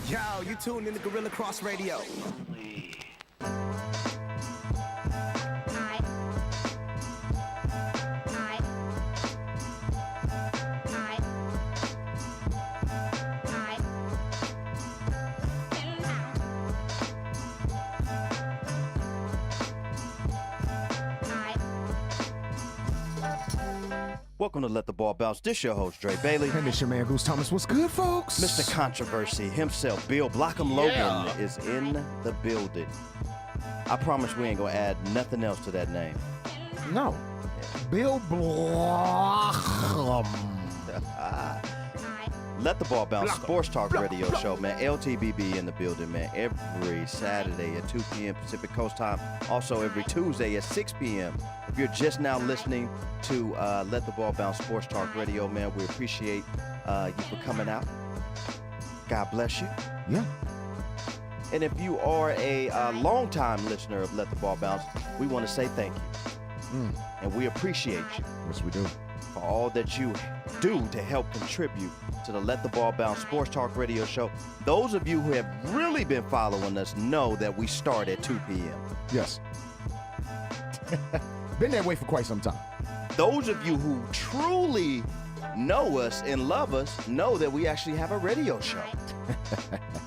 Yo, you tuned in to Guerilla Cross Radio. Welcome to Let the Ball Bounce. This your host, Dre Bailey. And this your man, Goose Thomas. What's good, folks? Mr. Controversy himself, Bill Blockham Logan, is in the building. I promise we ain't going to add nothing else to that name. No. Bill Blockham. Let the Ball Bounce Sports Talk Radio Show, man. LTBB in the building, man. Every Saturday at 2 p.m. Pacific Coast time. Also every Tuesday at 6 p.m. If you're just now listening to Let the Ball Bounce Sports Talk Radio, man, we appreciate you for coming out. God bless you. Yeah. And if you are a longtime listener of Let the Ball Bounce, we want to say thank you. And we appreciate you. Yes, we do. For all that you do to help contribute to the Let the Ball Bounce Sports Talk Radio Show. Those of you who have really been following us know that we start at 2 p.m. Yes. Been that way for quite some time. Those of you who truly know us and love us know that we actually have a radio show.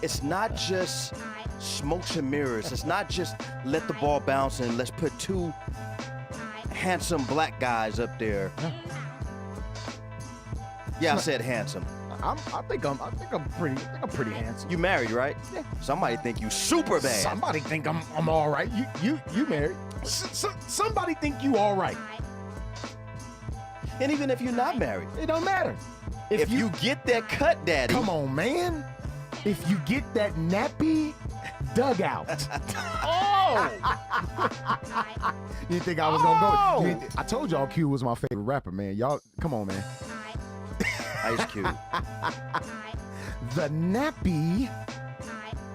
It's not just smokes and mirrors. It's not just let the ball bounce and let's put two handsome black guys up there. Yeah, I said handsome. I think I'm pretty handsome. You married, right? Yeah. Somebody think you super bad. Somebody think I'm all right. You married. Somebody think you all right. And even if you're not married, It don't matter. if you get that cut, daddy. Come on, man. If you get that nappy dugout. Oh! You think I was gonna go? I told y'all Q was my favorite rapper, man. Y'all, come on, man. Ice Cube. The nappy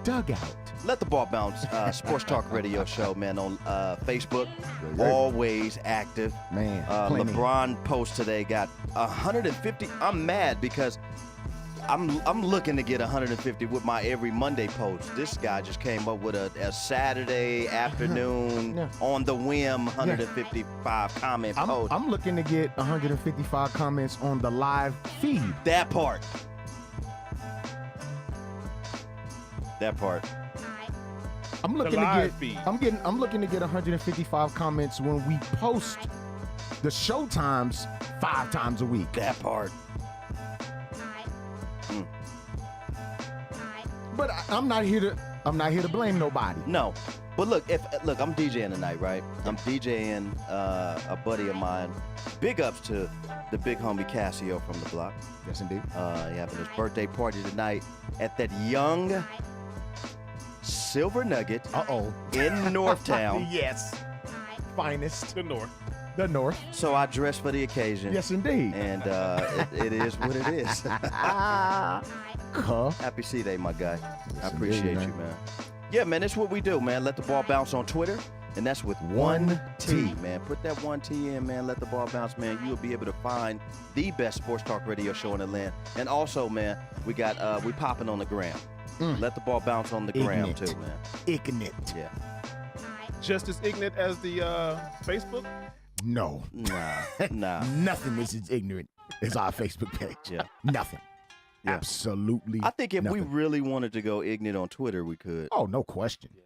dugout. Let the Ball Bounce Sports Talk Radio Show, man, on Facebook. Yeah. Always active. Man, plenty. LeBron post today got 150. I'm mad because I'm looking to get 150 with my every Monday post. This guy just came up with a Saturday afternoon Yeah. on the whim 155 comment post. I'm looking to get 155 comments on the live feed. That part. That part. I'm looking to get. I'm looking to get 155 comments when we post the show times 5 times a week. That part. But I'm not here to blame nobody. No. But look, I'm DJing tonight, right? I'm DJing a buddy of mine. Big ups to the big homie Cassio from the block. Yes, indeed. He having his birthday party tonight at that young Silver Nugget in Northtown. Yes. Finest. The North. The North. So I dressed for the occasion. Yes, indeed. And it is what it is. Happy C-Day, my guy. Yes, I appreciate indeed, you, man. Yeah, man, that's what we do, man. Let the ball bounce on Twitter, and that's with one T, man. Put that one T in, man. Let the ball bounce, man. You'll be able to find the best sports talk radio show in the land. And also, man, we popping on the gram. Let the ball bounce on the gram too, man. Ignorant. Yeah. Just as ignorant as the Facebook? No. Nah. Nothing is as ignorant as our Facebook page. Yeah. Nothing. Yeah. Absolutely. I think if we nothing. really wanted to go ignorant on Twitter, we could. Oh, no question. Yeah.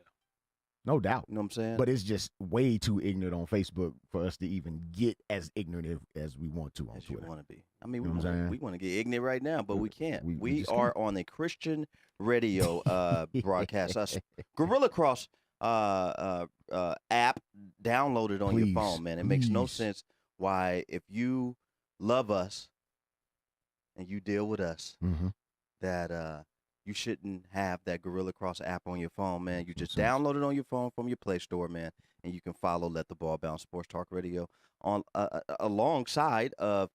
No doubt. You know what I'm saying? But it's just way too ignorant on Facebook for us to even get as ignorant as we want to on as you Twitter. want to be. I mean, You know what I'm saying? we want to get ignorant right now, but we can't. We We just are on a Christian radio broadcast. Us Guerilla Cross app downloaded on your Please, phone, man. It makes no please. sense why, if you love us and you deal with us, Mm-hmm. that you shouldn't have that Guerilla Cross app on your phone, man. You just Makes sense. download it on your phone from your Play Store, man, and you can follow Let the Ball Bounce Sports Talk Radio on alongside of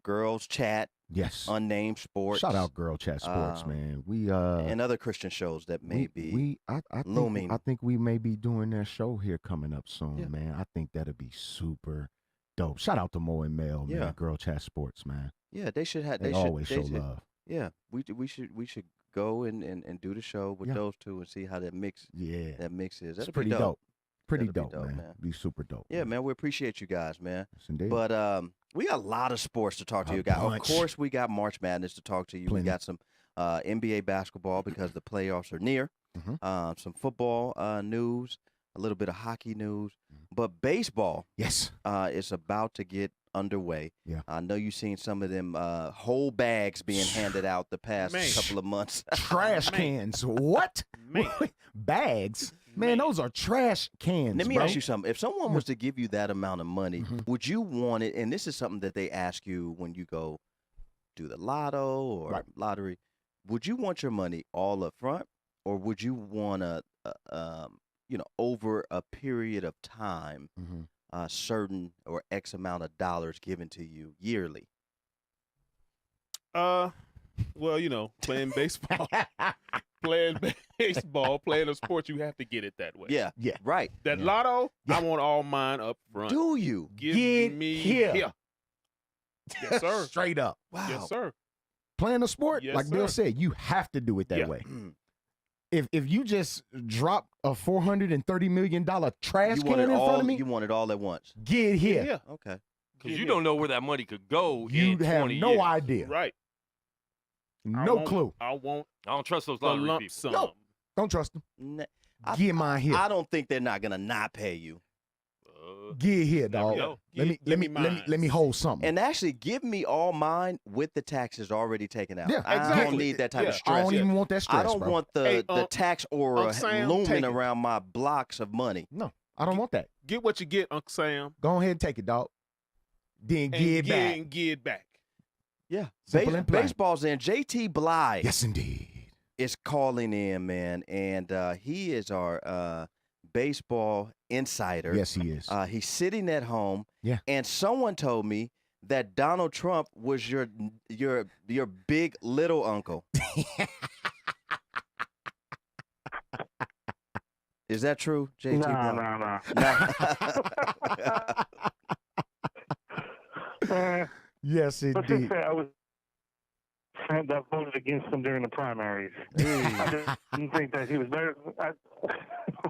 Girls Chat, Yes. Unnamed Sports, Shout out Girl Chat Sports, man. We and other Christian shows that may be I looming. think we may be doing that show here coming up soon, Yeah. man. I think that'll be super dope. Shout out to Mo and Mel, Yeah. man. Girl Chat Sports, man. Yeah, they should have. They always show love. Yeah, we should go and do the show with those two and see how that mix is. That's pretty dope. Pretty That'll dope, man. Be super dope. Yeah, man. We appreciate you guys, man. Yes, indeed. But we got a lot of sports to talk to you guys. Of course, we got March Madness to talk to you. Plenty. We got some NBA basketball because the playoffs are near. Some football news, a little bit of hockey news, but baseball is about to get underway. Yeah. I know you've seen some of them whole bags being handed out the past couple of months. Trash cans. What? Bags? Man, those are trash cans. Let me ask you something. If someone was to give you that amount of money, would you want it? And this is something that they ask you when you go do the lotto or lottery. Would you want your money all up front, or would you want over a period of time, certain or X amount of dollars given to you yearly? Well, playing baseball, playing a sport, you have to get it that way. Yeah, right. That lotto, I want all mine up front. Do you? Give me here. Yes, sir. Straight up. Wow. Yes, sir. Playing a sport, yes, like sir. Bill said, you have to do it that way. If you just drop a $430 million trash can in front of me, you want it all at once. get here. Yeah. Okay. Because you don't know where that money could go You in have 20 no years. idea. Right. No clue. I want I don't trust those the lottery lump people. sum. Nope. Don't trust them. Get mine here. I don't think they're not gonna not pay you. Get here, Never dog. know. Let me hold something. And actually, give me all mine with the taxes already taken out. Yeah, I don't exactly. need that type of I stress. don't even want that stress, I don't bro. want the tax aura Sam, looming take it. around my blocks of money. No, I don't want that. Get what you get, Uncle Sam. Go ahead and take it, dog. Then give it back. And get back. Yeah. Simple and plain. Baseball's in. JT Bly Yes, indeed. is calling in, man, and he is our baseball insider. Yes, he is. He's sitting at home. Yeah. And someone told me that Donald Trump was your big little uncle. Is that true, JT? No. Yes, Let's just indeed. say I was that voted against him during the primaries. I didn't think that he was better.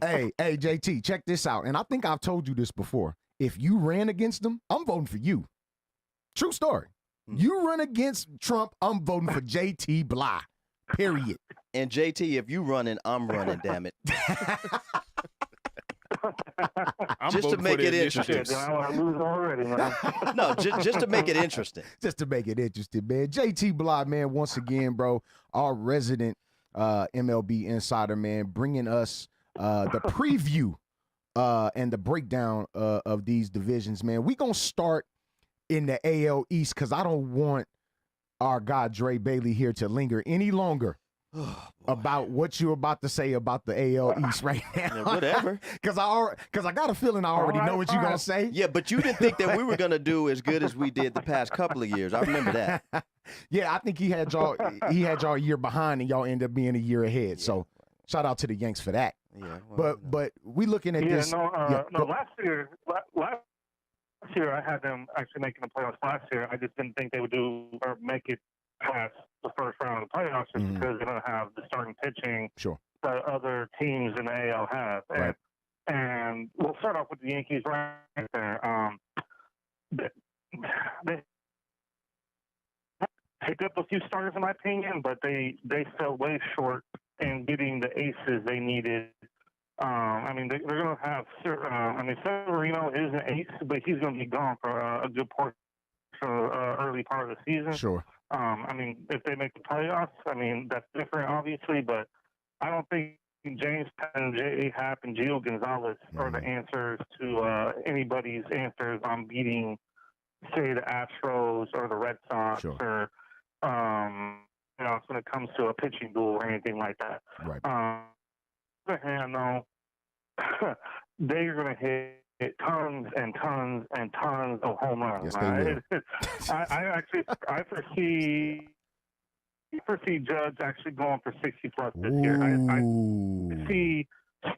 Hey, JT, check this out. And I think I've told you this before. If you ran against him, I'm voting for you. True story. You run against Trump, I'm voting for JT Bly. Period. And JT, if you running, I'm running, damn it. Just to make it interesting. I want to lose already, man. No, just to make it interesting. Just to make it interesting, man. JT Bly, man, once again, bro, our resident MLB insider, man, bringing us the preview and the breakdown of these divisions, man. We going to start in the AL East because I don't want our guy Dre Bailey here to linger any longer about what you're about to say about the AL East right now. Yeah, whatever. Because I got a feeling I already know what you're going to say. Yeah, but you didn't think that we were going to do as good as we did the past couple of years. I remember that. Yeah, I think he had y'all a year behind and y'all ended up being a year ahead. Yeah. So shout out to the Yanks for that. Yeah. Well, but we looking at this. Last year I had them actually making the playoffs last year. I just didn't think they would do or make it past the first round of the playoffs just because they don't have the starting pitching that other teams in the AL have. Right. And we'll start off with the Yankees right there. They picked up a few starters in my opinion, but they fell way short in getting the aces they needed. I mean, they're going to have. Severino is an ace, but he's going to be gone for a good portion of early part of the season. Sure. I mean, if they make the playoffs, I mean that's different, obviously, but I don't think James Penn, J.A. Happ, and Gio Gonzalez are the answers to anybody's answers on beating, say, the Astros or the Red Sox or when it comes to a pitching duel or anything like that. Right. On the other hand, though, they're going to hit tons and tons and tons of home runs. Yes, I foresee Judge actually going for 60+ this year. I see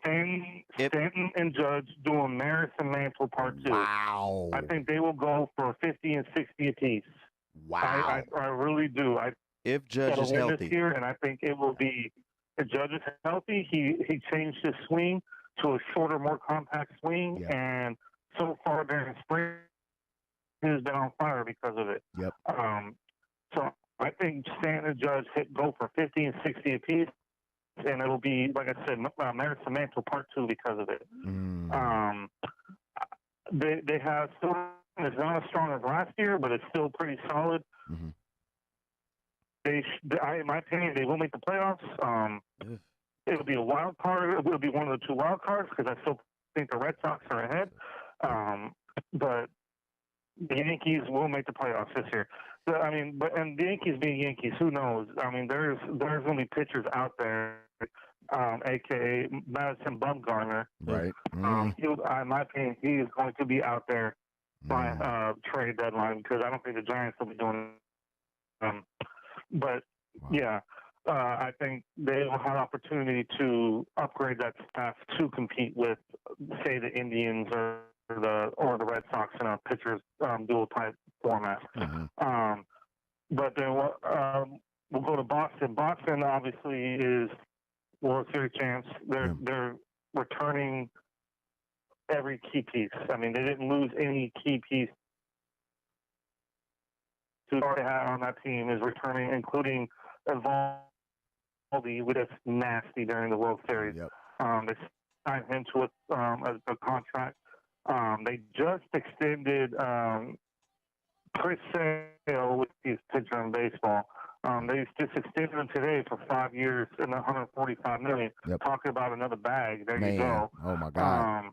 Stanton and Judge doing Maris and Mantle Part 2. Wow. I think they will go for 50 and 60 apiece. Wow. I really do. If Judge that'll is win healthy. this year, and I think it will be. If Judge is healthy, he changed his swing to a shorter, more compact swing, Yeah. and so far during spring, he's been on fire because of it. Yep. So I think Stanton and Judge go for 50 and 60 apiece, and it'll be, like I said, Madison Mantle Part 2 because of it. They have still, it's not as strong as last year, but it's still pretty solid. Mhm. In my opinion, they will make the playoffs. It'll be a wild card. It'll be one of the 2 wild cards because I still think the Red Sox are ahead. But the Yankees will make the playoffs this year. So, I mean, and the Yankees being Yankees, who knows? I mean, there's going to be pitchers out there, aka Madison Bumgarner. Right. In my opinion, he is going to be out there by trade deadline because I don't think the Giants will be doing. But yeah, I think they will have opportunity to upgrade that staff to compete with, say, the Indians or the Red Sox in a pitchers dual type format. But then we'll go to Boston. Boston obviously is World Series champs. They're returning every key piece. I mean, they didn't lose any key piece. Who they had on that team is returning, including Evaldi, who was nasty during the World Series. Yep. They signed him to a contract. They just extended Chris Sale, which is pitcher in baseball. They just extended him today for 5 years and $145 million. Yep. Talking about another bag. There Man. you go. Oh my God.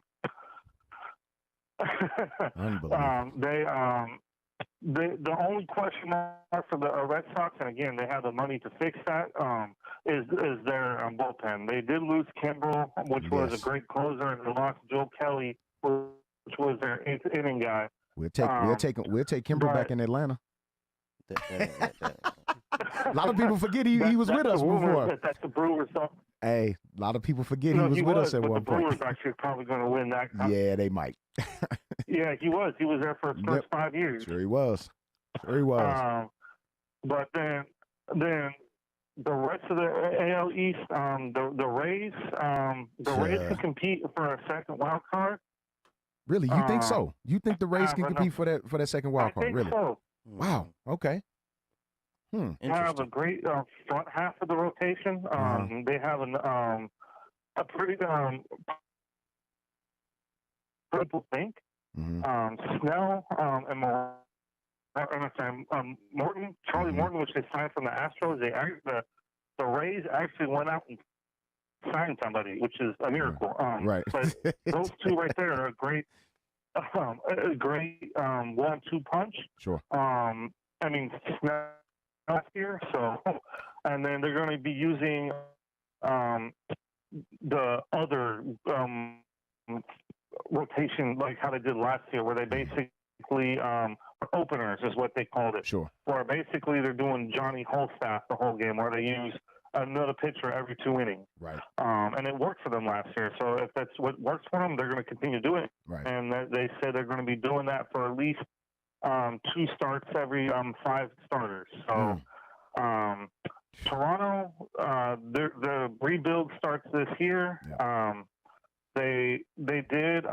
Unbelievable. The only question mark for the Red Sox, and again, they have the money to fix that, is their bullpen. They did lose Kimbrel, which was a great closer, and they lost Joe Kelly, which was their 8th inning guy. We'll take Kimbrel back in Atlanta. A lot of people forget he was with us before. That's the Brewers. Hey, a lot of people forget he was with us at one point. The Brewers actually probably going to win that. Yeah, they might. Yeah, he was. He was there for his first 5 years. Sure he was. But then the rest of the AL East, the Rays, Rays can compete for a second wild card. Really, you think so? You think the Rays can compete for that second wild card? Really? So. Wow. Okay. They have a great front half of the rotation. They have a pretty people think. Snell and Morton, Charlie Morton, which they signed from the Astros. The Rays actually went out and signed somebody, which is a miracle. Right. But those two right there are a great 1-2 punch. Sure. I mean, Snell last year, so, and then they're going to be using the other rotation, like how they did last year, where they basically openers is what they called it. Sure. Where basically they're doing Johnny Holstaff the whole game, where they use another pitcher every 2 innings. Right. And it worked for them last year. So if that's what works for them, they're going to continue to do it. Right. And they said they're going to be doing that for at least 2 starts every 5 starters. So Toronto, the rebuild starts this year. Yeah. They did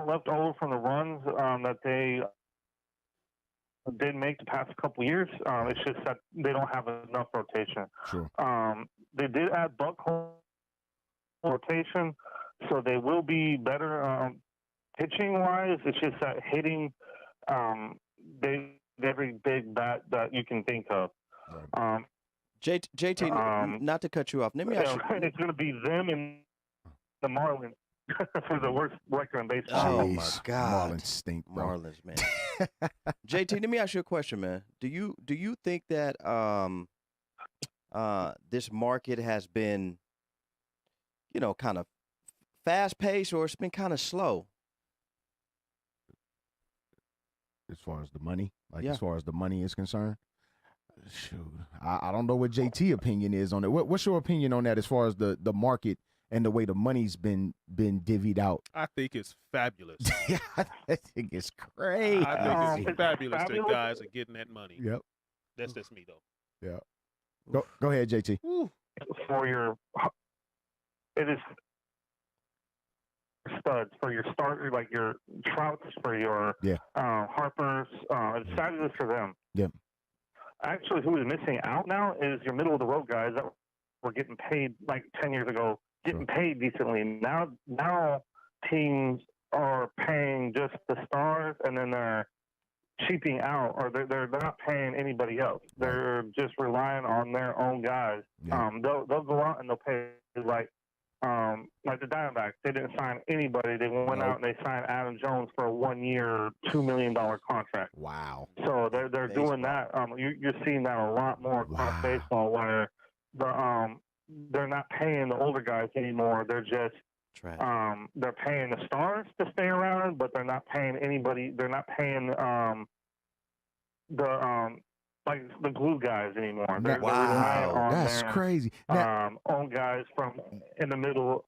left over from the runs that they did make the past couple years. It's just that they don't have enough rotation. Sure. They did add Buck rotation, so they will be better pitching wise. It's just that hitting, every big bat that you can think of. JT, not to cut you off. Let me ask you. It's going to be them and the Marlins for the worst record in baseball. Oh my God, Marlins stink, bro. Marlins, man. JT, let me ask you a question, man. Do you think that this market has been, kind of fast paced, or it's been kind of slow? As far as the money, Yeah. as far as the money is concerned, shoot, I don't know what JT opinion is on it. What's your opinion on that as far as the market and the way the money's been divvied out? I think it's fabulous. I think it's crazy. I think it's It's fabulous that fabulous. guys are getting that money. Yep. That's just me though. Yeah. Go ahead, JT. For your, it is studs for your starter, like your Trouts, for your Harpers. It's fabulous for them. Yeah. Actually, who is missing out now is your middle of the road guys that were getting paid like 10 years ago, getting paid decently. Now teams are paying just the stars, and then they're cheaping out, or they're not paying anybody else. They're just relying on their own guys. Yeah. They'll go out and they'll pay like the Diamondbacks. They didn't sign anybody. They went out and they signed Adam Jones for a 1-year, $2 million contract. Wow. So they're doing that. You're seeing that a lot more across baseball, where they're not paying the older guys anymore. They're just they're paying the stars to stay around, but they're not paying anybody. They're not paying like the glue guys anymore. They're relying on that's their, crazy. Now, own guys from in the middle.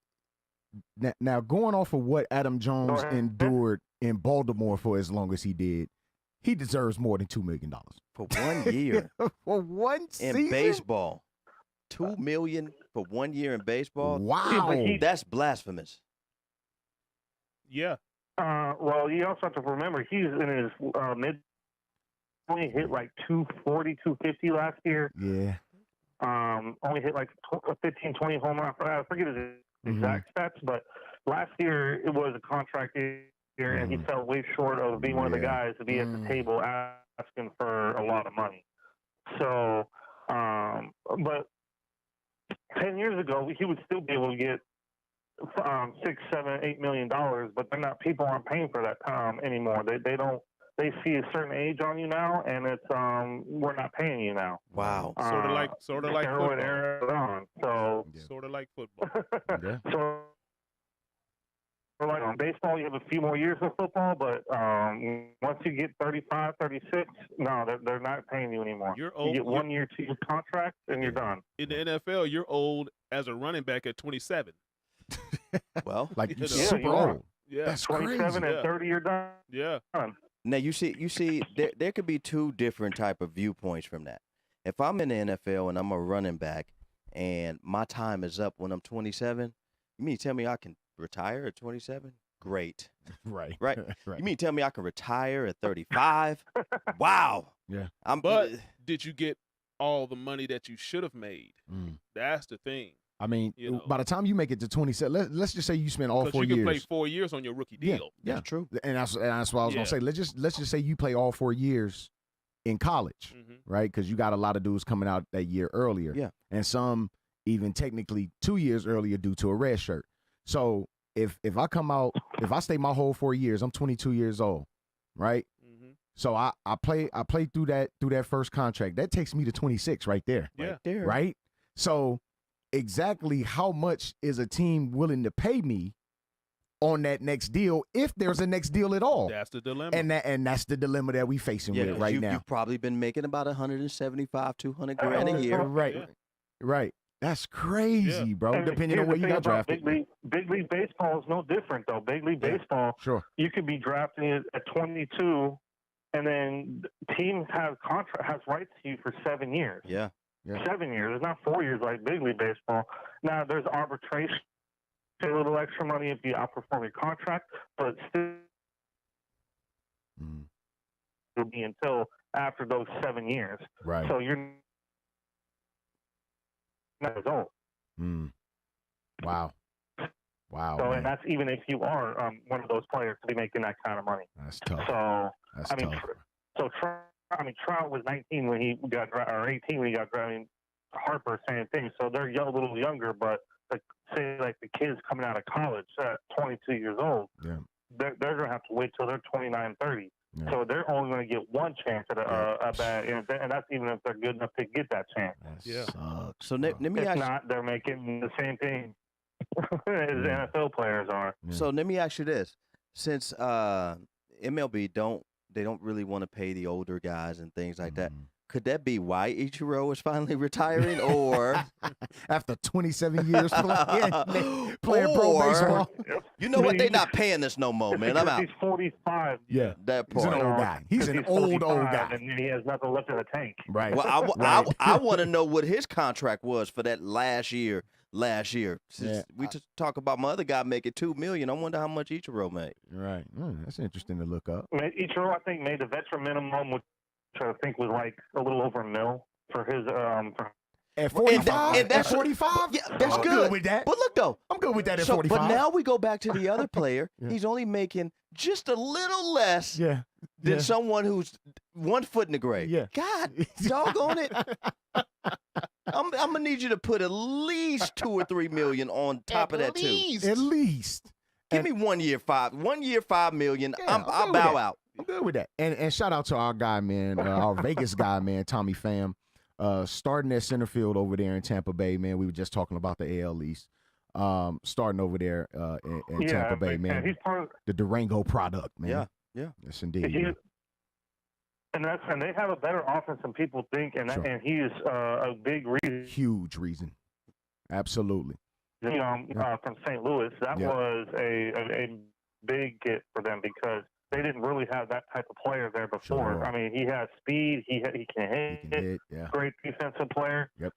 Now, going off of what Adam Jones endured in Baltimore for as long as he did, he deserves more than $2 million for 1 year. For one season in baseball. $2 million for 1 year in baseball. Wow, that's blasphemous. Yeah. Well, you also have to remember he's in his mid. Only hit like 240, 250 last year. Yeah. Only hit like 15, 20 home runs. I forget his exact stats, but last year it was a contract year, and he fell way short of being one of the guys to be at the table asking for a lot of money. So, but 10 years ago, he would still be able to get $6, $7, $8 million, but they're not. People aren't paying for that anymore. They don't. They see a certain age on you now, and it's we're not paying you now. Wow. Sort of like football. Era so sort of like football. So like on baseball, you have a few more years of football, but once you get 35, 36, no, they're not paying you anymore. You're old. You get 1 year, 2 year contract, and you're done. In the NFL, you're old as a running back at 27. Well, like you're super old. Yeah. That's 27 crazy. and 30, you're done. Yeah. Now you see, there could be two different type of viewpoints from that. If I'm in the NFL and I'm a running back, and my time is up when I'm 27, you mean tell me I can retire at 27? Great. Right. You mean tell me I can retire at 35? Wow. Yeah. But did you get all the money that you should have made? That's the thing. I mean, by the time you make it to 27, let's just say you spend all 4 years. You can play 4 years on your rookie deal. Yeah, that's true. And that's what I was gonna say. Let's just say you play all 4 years in college, right? Because you got a lot of dudes coming out that year earlier. Yeah. And some even technically 2 years earlier due to a red shirt. So if I come out, if I stay my whole 4 years, I'm 22 years old, right? So I play through that first contract. That takes me to 26 right there. Yeah. Right there. Right? So exactly how much is a team willing to pay me on that next deal, if there's a next deal at all? That's the dilemma. And that's the dilemma that we facing with right now. You've probably been making about 175, 200 grand a year. Right. That's crazy, bro. And depending on where you got drafted. Big league baseball is no different, though. Big league baseball, you could be drafted at 22, and then teams have rights to you for 7 years. Yeah. 7 years. It's not 4 years like big league baseball. Now there's arbitration, a little extra money if you outperform your contract, but still it'll be until after those 7 years. Right. So you're not adult. Wow. So, and that's even if you are one of those players to be making that kind of money. That's tough. So that's tough. Trout was 19 when he got drafted, or 18 when he got drafted. Harper, same thing. So they're a little younger, but say like the kids coming out of college at 22 years old, they're going to have to wait till they're 29, 30. Yeah. So they're only going to get one chance at a bat, and that's even if they're good enough to get that chance. So let me if ask not, they're making the same thing as NFL players are. So let me ask you this: since MLB don't really want to pay the older guys and things like that, Could that be why Ichiro is finally retiring, or After 27 years playing pro Or- baseball. you know what? They're not paying us no more, man. I'm Because out. He's 45. Yeah. That He's an part. old guy. He's Because an old 45, guy. and he has nothing left in the tank. Right. Well, I Right. want to know what his contract was for that last year. Since Yeah. we just talk about my other guy making $2 million. I wonder how much Ichiro made. Right. That's interesting to look up. Ichiro, I think, made the veteran minimum, which I think was like a little over $1 million for his. At 45? and that's- At 45? Yeah, that's I'm good. with that. But look though, I'm good with that at so 45. but now we go back to the other player. Yeah. He's only making just a little less yeah. than yeah. someone who's 1 foot in the grave. Yeah. God, doggone it. I'm gonna need you to put at least 2 or 3 million on top of that too. At least. Give me 1 year, $5 million. Yeah, I'm I'll good with bow that. out. I'm good with that. And shout out to our guy, man, our Vegas guy, man, Tommy Pham, starting at center field over there in Tampa Bay, man. We were just talking about the AL East. Starting over there in Tampa Bay, and man. he's part of. The Durango product, man. Yeah. Yes, indeed. He, man. and they have a better offense than people think, and Sure. and he is a big reason. Huge reason. Absolutely. From St. Louis, that Yeah. was a big get for them because they didn't really have that type of player there before. Sure. I mean, he has speed, he can He hit, can hit, yeah. great defensive player. Yep.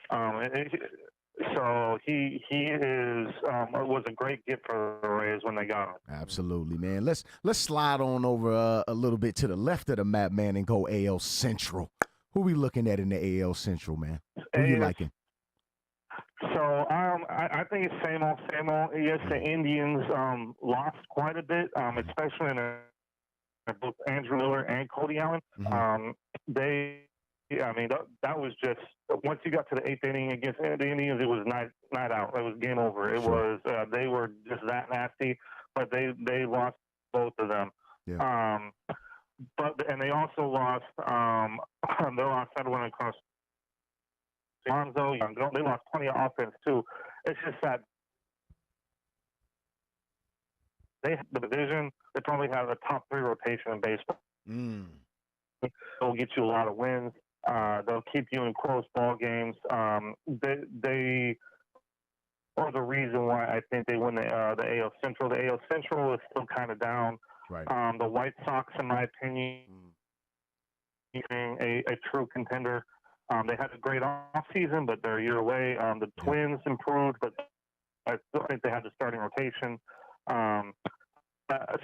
So he was a great get for the Rays when they got him. Absolutely, man. Let's slide on over a little bit to the left of the map, man, and go AL Central. Who we looking at in the AL Central, man? Who you AL liking? So I think it's same old, same old. Yes, the Indians lost quite a bit, especially in both Andrew Miller and Cody Allen. Mhm. That was just once you got to the 8th inning against the Indians, it was night out. It was game over. It Sure. was they were just that nasty, but they lost both of them. Yeah. And they also lost. They lost that one across. Lonzo, they lost plenty of offense too. It's just that they have the division. They probably have a top 3 rotation in baseball. They'll get you a lot of wins. They'll keep you in close ball games. They are the reason why I think they win the AL Central. The AL Central is still kind of down. Right. The White Sox, in my opinion, a true contender. They had a great offseason, but they're a year away. The Twins improved, but I still think they had the starting rotation.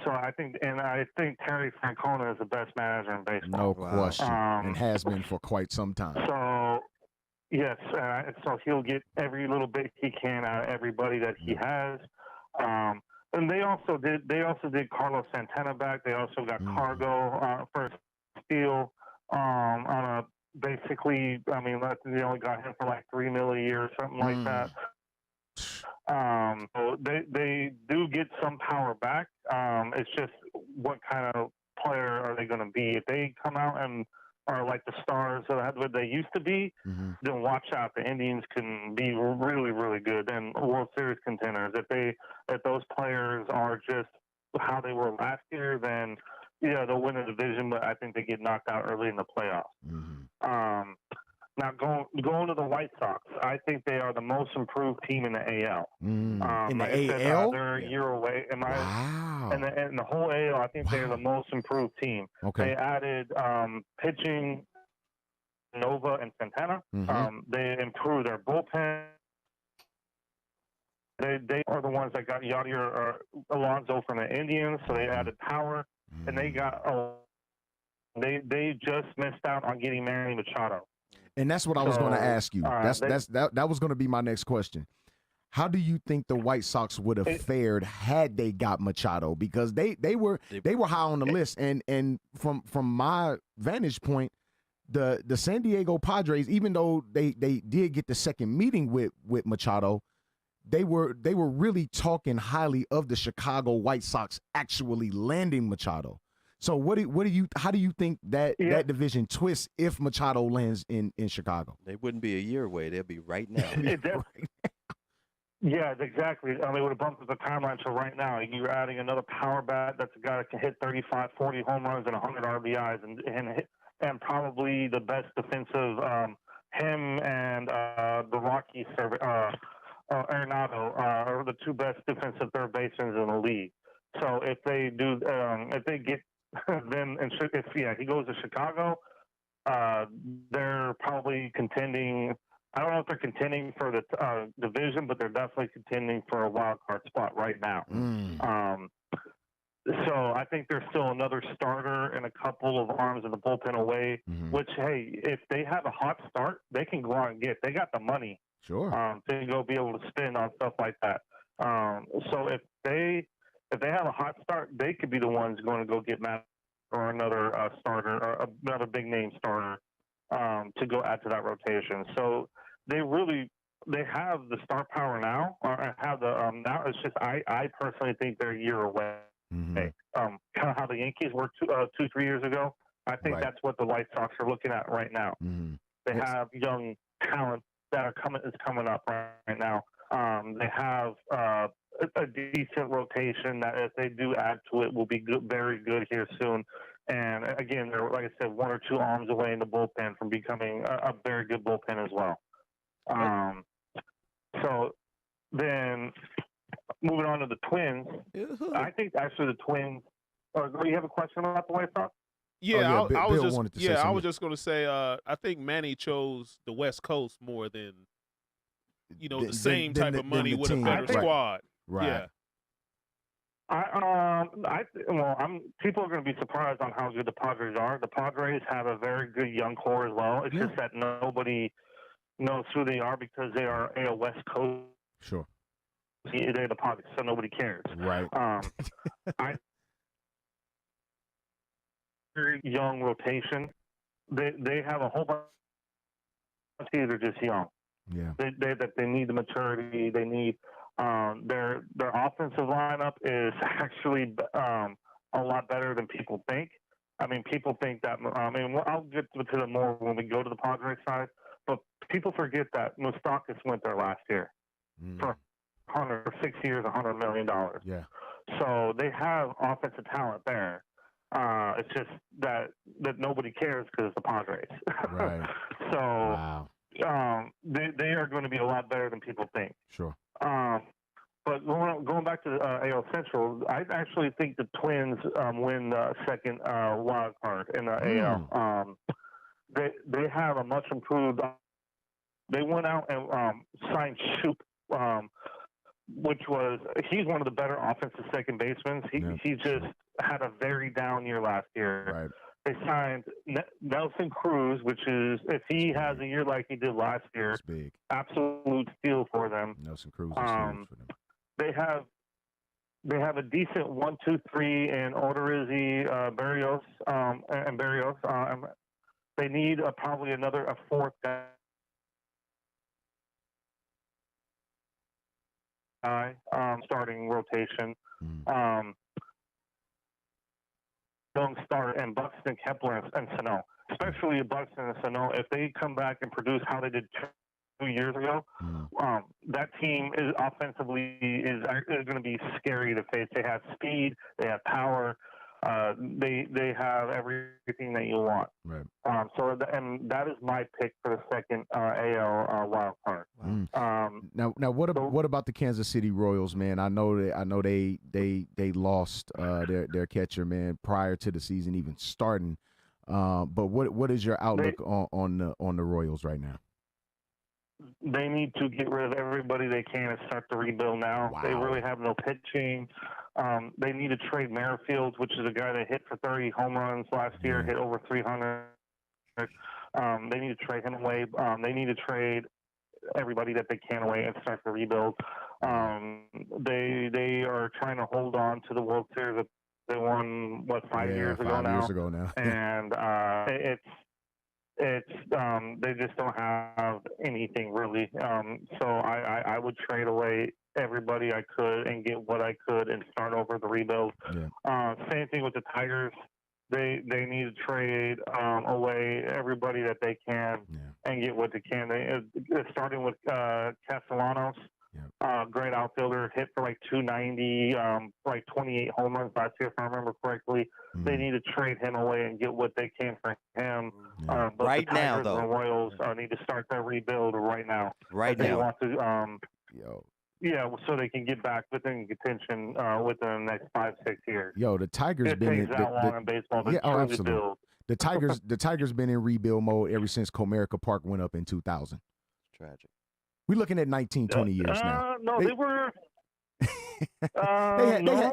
So I think Terry Francona is the best manager in baseball. No question. And has been for quite some time. So yes, so he'll get every little bit he can out of everybody that he has. And they also did Carlos Santana back. They also got Cargo for Steele on a. Basically, I mean, they only got him for like $3 million a year or something like that. So they do get some power back. It's just what kind of player are they going to be? If they come out and are like the stars of what they used to be, then watch out. The Indians can be really, really good and World Series contenders. If those players are just how they were last year, then yeah, they'll win the division, but I think they get knocked out early in the playoffs. Now, going to the White Sox, I think they are the most improved team in the AL. In the like I said, AL? they're a year away. Wow. And the whole AL, I think they're the most improved team. Okay. They added pitching, Nova and Santana. They improved their bullpen. They are the ones that got Yadier Alonso from the Indians, so they added power. And they got they just missed out on getting Manny Machado. And that's what I was going to ask you. That was going to be my next question. How do you think the White Sox would have fared had they got Machado? Because they were high on the list, and from my vantage point, the San Diego Padres, even though they did get the second meeting with Machado, they were really talking highly of the Chicago White Sox actually landing Machado. So how do you think that division twists if Machado lands in Chicago? They wouldn't be a year away. They'll be right now. Yeah, exactly. They would have bumped up the timeline to right now. You're adding another power bat that's a guy that can hit 35, 40 home runs and 100 RBIs and and probably the best defensive. Him and the Rockies, Arenado are the two best defensive third basemen in the league. So if they do, if they get then, if he goes to Chicago, they're probably contending. I don't know if they're contending for the division, but they're definitely contending for a wild card spot right now. So I think there's still another starter and a couple of arms in the bullpen away. Which, hey, if they have a hot start, they can go out and get. They got the money, sure, to go be able to spend on stuff like that. So if they have a hot start, they could be the ones going to go get Matt or another starter or another big name starter to go add to that rotation. So they have the star power now, or have the now. It's just I personally think they're a year away. Kind of how the Yankees were 2-3 years ago. I think that's what the White Sox are looking at right now. They have young talent that is coming up right now. They have a decent rotation that, if they do add to it, will be good, very good here soon. And again, they're, like I said, 1 or 2 arms away in the bullpen from becoming a very good bullpen as well. So then, moving on to the Twins, I think actually the Twins. You have a question about the White Sox? Yeah, Bill I was was just going to say, I think Manny chose the West Coast more than, the same type of money with a better squad. Right. Yeah. People are going to be surprised on how good the Padres are. The Padres have a very good young core as well. It's just that nobody knows who they are because they are a West Coast. Sure. They're the Padres, so nobody cares. Right. Very young rotation. They have a whole bunch of teams that are just young. Yeah. They need the maturity. They need their offensive lineup is actually a lot better than people think. I mean, people think that. I'll get to them more when we go to the Padres side. But people forget that Moustakas went there last year for 6 years, $100 million. Yeah. So they have offensive talent there. It's just that nobody cares because it's the Padres. Right. So wow. They are going to be a lot better than people think. Sure. But going back to the AL Central, I actually think the Twins win the second wild card in the AL. They have a much improved. They went out and signed Shoop, he's one of the better offensive second basemen. He just had a very down year last year. Right. They signed Nelson Cruz, which is, if he has a year like he did last year, big. Absolute steal for them. Nelson Cruz is huge for them. They have a decent 1-2-3 in Odorizzi, Berrios, and Berrios. They need probably a fourth guy, starting rotation. Young starter and Buxton, Kepler, and Sano. Especially Buxton and Sano, if they come back and produce how they did 2 years ago, that team is offensively is going to be scary to face. They have speed, they have power, they have everything that you want. Right. And that is my pick for the second AL wild card. Now what about the Kansas City Royals, man? I know they lost their catcher, man, prior to the season even starting. But what is your outlook on the Royals right now? They need to get rid of everybody they can and start the rebuild now. Wow. They really have no pitching. They need to trade Merrifield, which is a guy that hit for 30 home runs last year, hit over 300. They need to trade him away. They need to trade everybody that they can away and start the rebuild. They are trying to hold on to the World Series that they won, 5 years ago now? 5 years ago now. And they just don't have anything really. So I would trade away everybody I could and get what I could and start over the rebuild. Same thing with the Tigers. They need to trade away everybody that they can and get what they can. Starting with Castellanos. Great outfielder, hit for like 290, like 28 home runs last year, if I remember correctly. They need to trade him away and get what they can for him. But Right the now, Tigers though. and the Royals need to start their rebuild right now. Right They now. want to, so they can get back within contention within the next 5-6 years. Yo, the Tigers It been takes that long in baseball to truly absolutely. build. The Tigers been in rebuild mode ever since Comerica Park went up in 2000. Tragic. We're looking at 19, 20 years now. No, they were.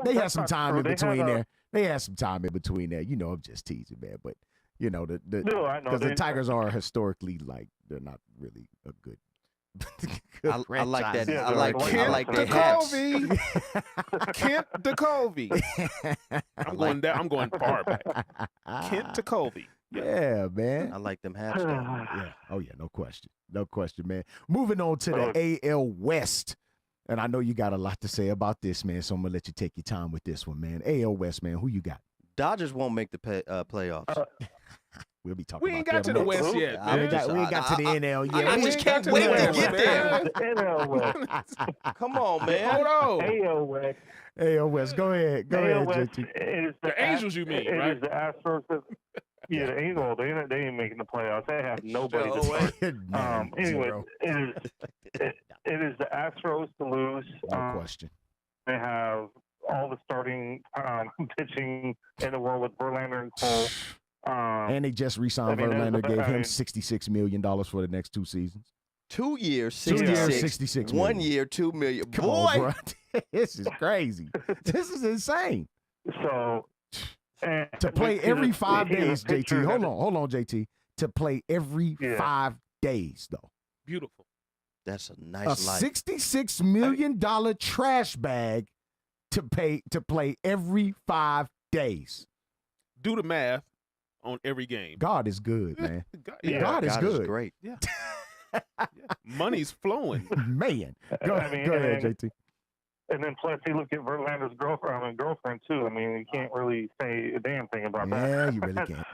They had some time in between there. They had some time in between there. You know, I'm just teasing, man. But you know, because the Tigers are historically like they're not really a good. I like that. Yeah, I like the hats. Kent DeColvey. I'm going far back. Kent DeColvey. Yeah, man. I like them hats. Though. Yeah. Oh yeah, no question, man. Moving on to the AL West. And I know you got a lot to say about this, man, so I'm going to let you take your time with this one, man. AL West, man, who you got? Dodgers won't make the playoffs. We'll be talking We about ain't got to the West yet, we man. ain't got to the NL yet. I just can't wait to get there. AL West. Come on, man. Hold on. AL West. AL West, go ahead. Go AL ahead, West JT. is The Angels, you mean, it right? is the Astros. Yeah, the Angels. They ain't making the playoffs. They have nobody to start. Anyway, it is the Astros to lose. No question. They have all the starting pitching in the world with Verlander and Cole. And they just re-signed Verlander, gave him $66 million for the next 2 seasons. 2 years, 2 66. years, 66 1 million. year, 2 million. Come Boy, on, bro. This is crazy. This is insane. So To play every 5 days, JT. Hold on, JT. To play every 5 days, though. Beautiful. that's a nice life. $66 million trash bag to play every 5 days. Do the math on every game. God is good, man. God is good. Is great. Yeah. Money's flowing. Man. Go ahead, JT. And then plus, you look at Verlander's girlfriend too. I mean, you can't really say a damn thing about that. Yeah, you really can't.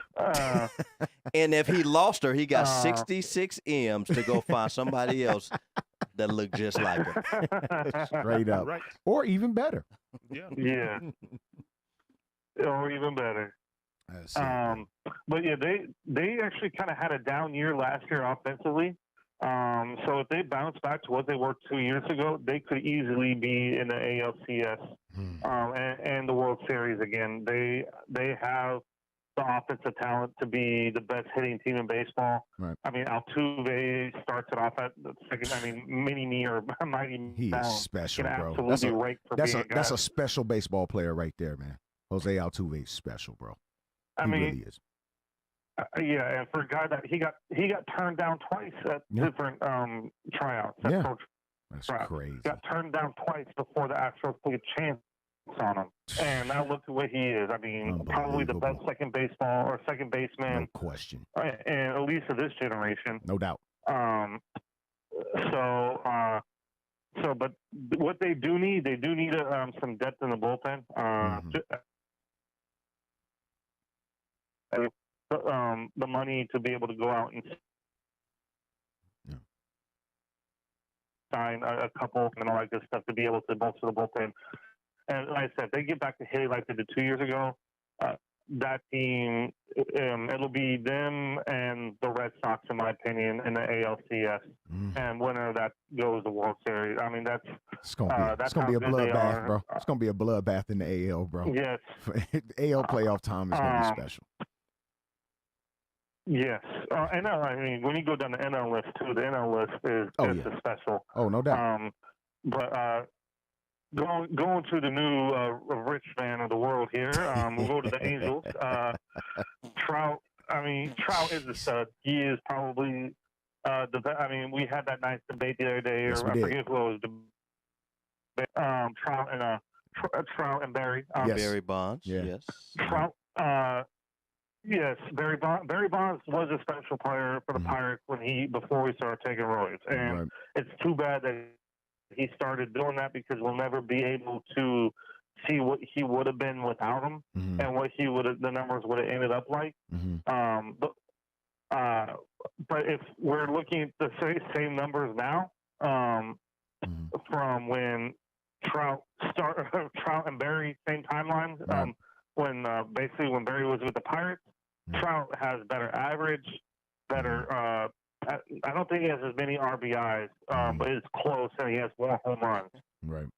And if he lost her, he got 66 M's to go find somebody else that looked just like her. Straight up. Right. Or even better. Yeah. Yeah. Or even better. But yeah, they actually kind of had a down year last year offensively. So if they bounce back to what they were 2 years ago, they could easily be in the ALCS and the World Series again. They have the offensive talent to be the best hitting team in baseball. Right. I mean, Altuve starts it off at the second. I mean, Mini Me or Mighty He Ballon is special, can bro. absolutely rake for being That's a special baseball player right there, man. Jose Altuve is special, bro. He really is. Yeah, and for a guy that he got turned down twice at different tryouts. That's crazy. Got turned down twice before the Astros took a chance on him. And now look at what he is. I mean, probably the best second baseman. No question. And at least of this generation. No doubt. But what they do need some depth in the bullpen. The money to be able to go out and sign a couple and all that good stuff to be able to bolster the bullpen. And like I said, they get back to hitting like they did 2 years ago. That team, it'll be them and the Red Sox, in my opinion, in the ALCS. And winner of that goes to World Series. I mean, it's gonna be a bloodbath, bro. It's gonna be a bloodbath in the AL, bro. Yes. AL playoff time is gonna be special. Yes, and I mean, when you go down the NL list too, the NL list is just special. Oh, no doubt. But going to the new rich man of the world here, we'll go to the Angels. Trout is a stud. He is probably the best. I mean, we had that nice debate the other day, or I forget who it was. Trout and Barry. Barry Bonds. Yes. Trout. Yes, Barry Bonds was a special player for the Pirates before we started taking roids, and it's too bad that he started doing that because we'll never be able to see what he would have been without him and what the numbers would have ended up like. But if we're looking at the same numbers now, from when Trout and Barry, same timeline. Right. When basically when Barry was with the Pirates, Trout has better average, better. I don't think he has as many RBIs, but it's close, and he has more home runs. Right.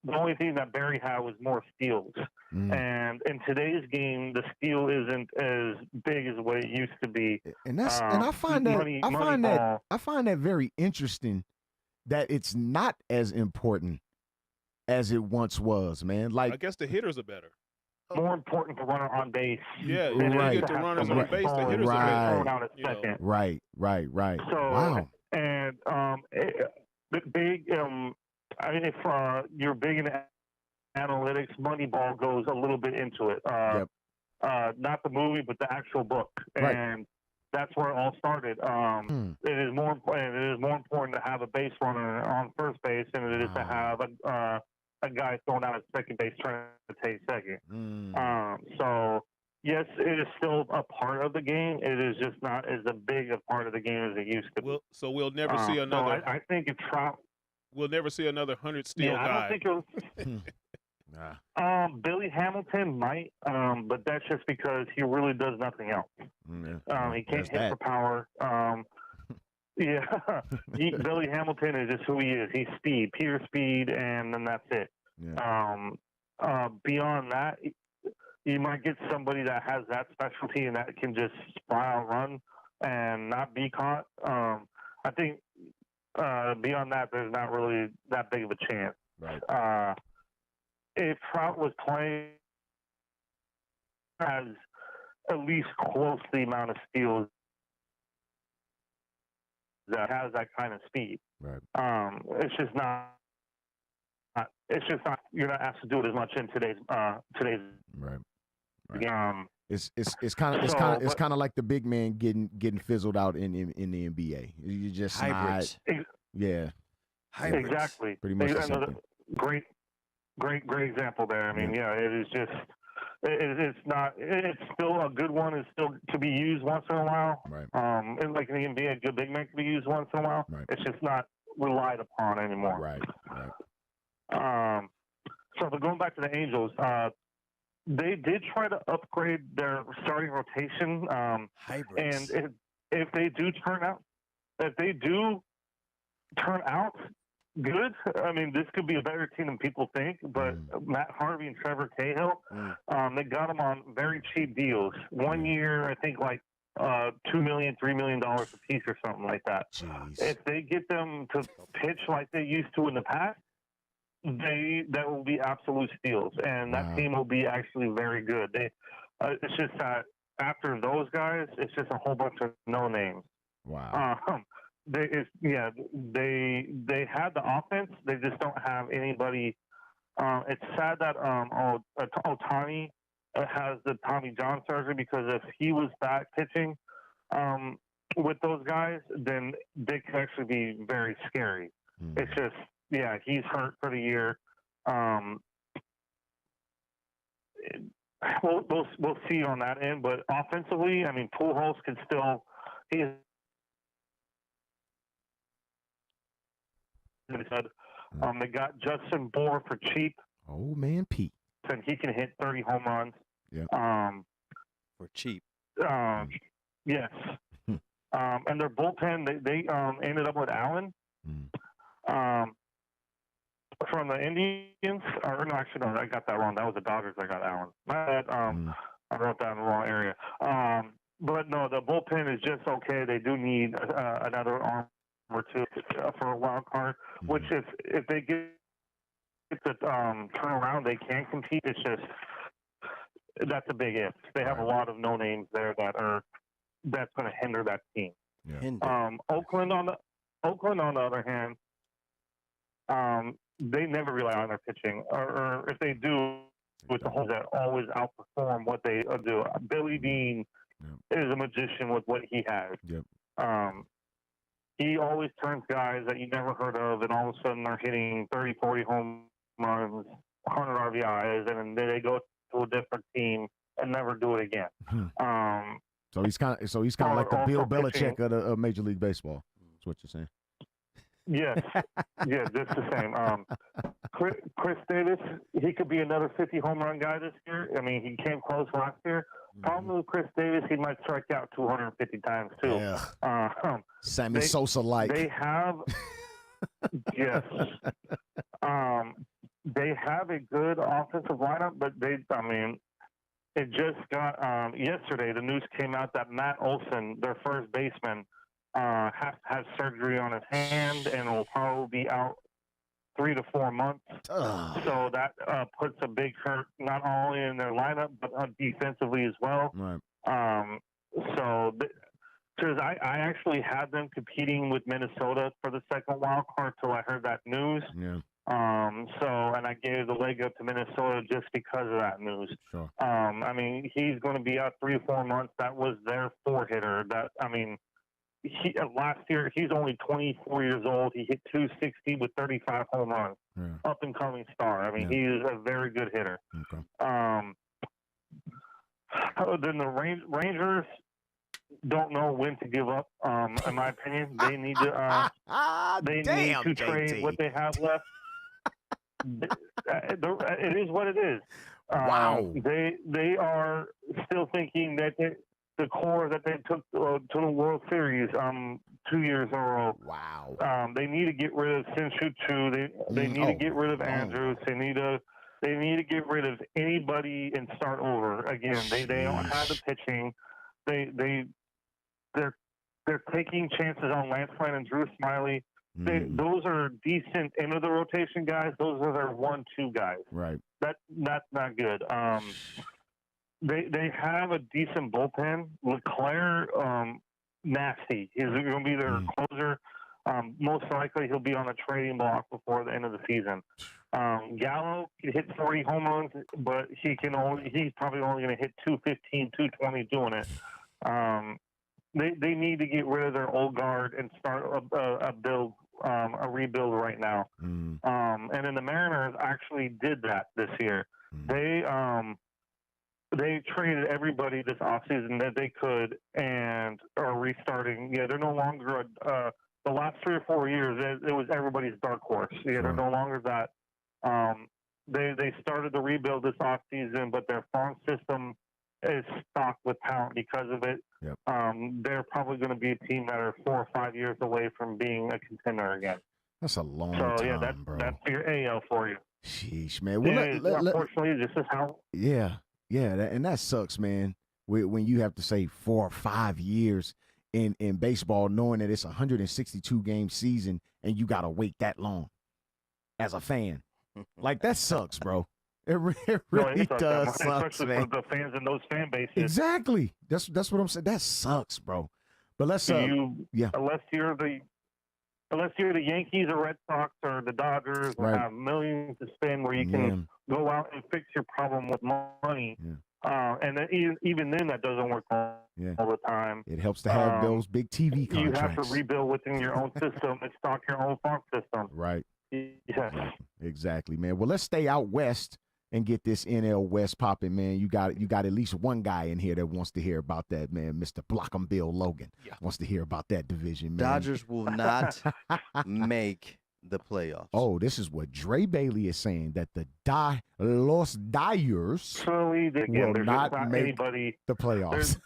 The only thing that Barry had was more steals. And in today's game, the steal isn't as big as what it used to be. And that's and I find that I find that very interesting that it's not as important as it once was, man. Like I guess the hitters are better. More important to runner on base. Yeah, Right. you get the runners on base, the hitters Right. are thrown out at better. You know. second. Right. So, Wow. and the big, I mean, if you're big in analytics, Moneyball goes a little bit into it. Yep. Not the movie, but the actual book, Right. and that's where it all started. It is more important to have a base runner on first base than it is to have a guy thrown out at second base trying to take second. So yes, it is still a part of the game. It is just not as a big a part of the game as it used to be. So we'll never see another. So I think if Trout, we'll never see another 100 steal guy. I don't think Billy Hamilton might, but that's just because he really does nothing else. He can't hit for power. Billy Hamilton is just who he is. He's speed, pure speed, and then that's it. Yeah. Beyond that, you might get somebody that has that specialty and that can just spiral run and not be caught. I think beyond that, there's not really that big of a chance. Right. If Trout was playing as at least close to the amount of steals that has that kind of speed, Right. it's just not. It's just not. You're not asked to do it as much in today's Right. game. It's kind of like the big man getting fizzled out in the NBA. You just Hybrids. Yeah. Hybrids. Exactly. Pretty much the same thing. Great example there. I mean, it is just. It's not. It's still a good one. It's still to be used once in a while. Right. And like in the NBA, a good big man can be used once in a while. Right. It's just not relied upon anymore. Right. So, but going back to the Angels, they did try to upgrade their starting rotation. Hybrids. And if they do turn out good, I mean, this could be a better team than people think. But Matt Harvey and Trevor Cahill, they got them on very cheap deals. 1 year, I think, like $2 million, $3 million a piece or something like that. Jeez. If they get them to pitch like they used to in the past, that will be absolute steals, and that team will be actually very good. It's just that after those guys, it's just a whole bunch of no names. Wow. They had the offense, they just don't have anybody. It's sad that Ohtani has the Tommy John surgery, because if he was back pitching with those guys, then they could actually be very scary. It's just. Yeah, he's hurt for the year. We'll see on that end, but offensively, I mean, Pujols can still. They got Justin Bour for cheap. Oh man, Pete. And he can hit 30 home runs. Yeah. For cheap. Yes. And their bullpen, they ended up with Allen. From the Indians, or no, actually, no, I got that wrong. That was the Dodgers. I got Allen. My bad. I wrote that in the wrong area. But no, the bullpen is just okay. They do need another arm or two for a wild card. Which, if they get the turnaround, they can compete. It's just that's a big if. They have a lot of no names there that's going to hinder that team. Yeah. Oakland on the other hand. They never rely on their pitching, or if they do, with the holes that always outperform what they do. Billy Bean is a magician with what he has. Yep. He always turns guys that you never heard of, and all of a sudden they're hitting 30, 40 home runs, 100 RBIs, and then they go to a different team and never do it again. So he's kind of like the Bill Belichick of Major League Baseball. That's what you're saying. Yes, yeah, just the same. Chris Davis, he could be another 50 home run guy this year. I mean, he came close last year. Problem with Chris Davis, he might strike out 250 times too. Yeah. Sammy Sosa like. They have, yes. They have a good offensive lineup, but it just got yesterday. The news came out that Matt Olson, their first baseman, has surgery on his hand and will probably be out 3 to 4 months. So that puts a big hurt not only in their lineup but defensively as well. Right. Because I actually had them competing with Minnesota for the second wild card till I heard that news. Yeah. And I gave the leg up to Minnesota just because of that news. Sure. He's going to be out 3 or 4 months. That was their 4-hitter. Last year, he's only 24 years old. He hit 260 with 35 home runs. Yeah. Up and coming star. He is a very good hitter. Okay. Then the Rangers don't know when to give up. In my opinion, they need to. Need to trade what they have left. It is what it is. Wow. They are still thinking that the core that they took to the World Series 2 years in a row. Wow. They need to get rid of Sin-Shu Chu. They need to get rid of Andrews. They need to get rid of anybody and start over again. They don't have the pitching. They're taking chances on Lance Lynn and Drew Smiley. Those are decent end of the rotation guys. Those are their 1-2 guys. Right. That's not good. They have a decent bullpen. LeClaire, nasty. He's going to be their closer. Most likely he'll be on a trading block before the end of the season. Gallo can hit 40 home runs, but he's probably only going to hit 215, 220 doing it. They need to get rid of their old guard and start a rebuild right now. And then the Mariners actually did that this year. They traded everybody this offseason that they could and are restarting. Yeah, they're no longer the last 3 or 4 years. It was everybody's dark horse. Yeah, they're no longer that. They started the rebuild this offseason, but their farm system is stocked with talent because of it. Yep. They're probably going to be a team that are 4 or 5 years away from being a contender again. That's a long time, bro. That's your AL for you. Sheesh, man. Well, unfortunately, this is how. Yeah, and that sucks, man. When you have to say 4 or 5 years in baseball, knowing that it's a 162 game season and you gotta wait that long as a fan, like that sucks, bro. It really does suck, especially man. for the fans in those fan bases. Exactly. That's what I'm saying. That sucks, bro. But let's unless you're the Yankees or Red Sox or the Dodgers or have millions to spend where you can go out and fix your problem with money. Yeah. And then even then that doesn't work all the time. It helps to have those big TV contracts. You have to rebuild within your own system and stock your own farm system. Right. Yeah. Exactly, man. Well, let's stay out west and get this NL West popping, man. You got at least one guy in here that wants to hear about that, man. Mr. Block'em Bill Logan wants to hear about that division, man. Dodgers will not make the playoffs. Oh, this is what Dre Bailey is saying, that the Los Dyers will not make the playoffs.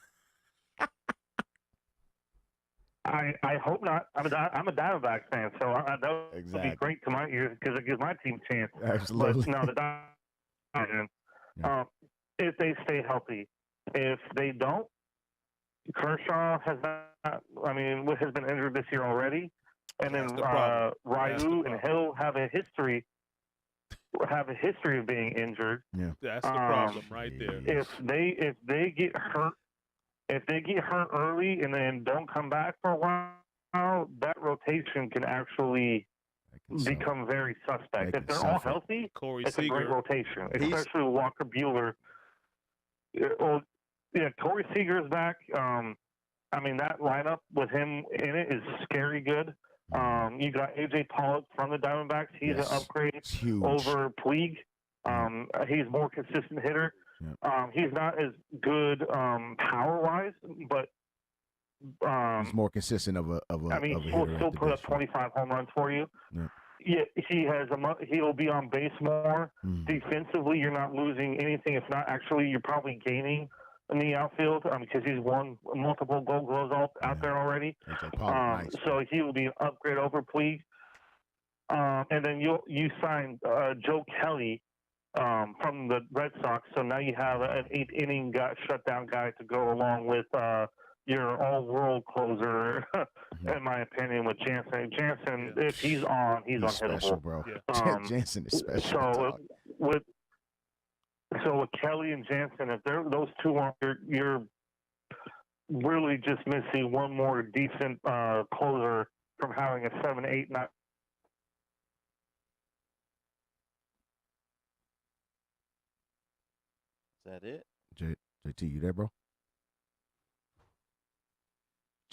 I hope not. I'm a Diamondbacks fan, so that would be great to my ears because it gives my team a chance. Absolutely. But no, the Diamondbacks, if they stay healthy. If they don't, Kershaw has been injured this year already. And then Ryu and Hill have a history of being injured. Yeah. That's the problem right there. If they get hurt early and then don't come back for a while, that rotation can actually become very suspect. If they're all healthy, it's a great rotation, especially Walker Buehler. Corey Seager's back. That lineup with him in it is scary good. You got AJ Pollock from the Diamondbacks. He's an upgrade over Puig. He's a more consistent hitter. He's not as good power-wise, but He's more consistent of a. I mean, of a he'll hitter still at the put up bench. 25 home runs for you. Yeah. Yeah, he'll be on base more. Defensively, you're not losing anything. If not, actually, you're probably gaining in the outfield because he's won multiple Gold Gloves out there already. Nice. So he will be an upgrade over Puig. And then you signed Joe Kelly from the Red Sox. So now you have an 8-inning shutdown guy to go along with your all-world closer, in my opinion, with Jansen. Jansen, if he's on, he's unhittable. Special, bro. Yeah. Jansen is special. So with Kelly and Jansen, if those two are, you're really just missing one more decent closer from having a 7-8. Not Is that it? JT, you there, bro?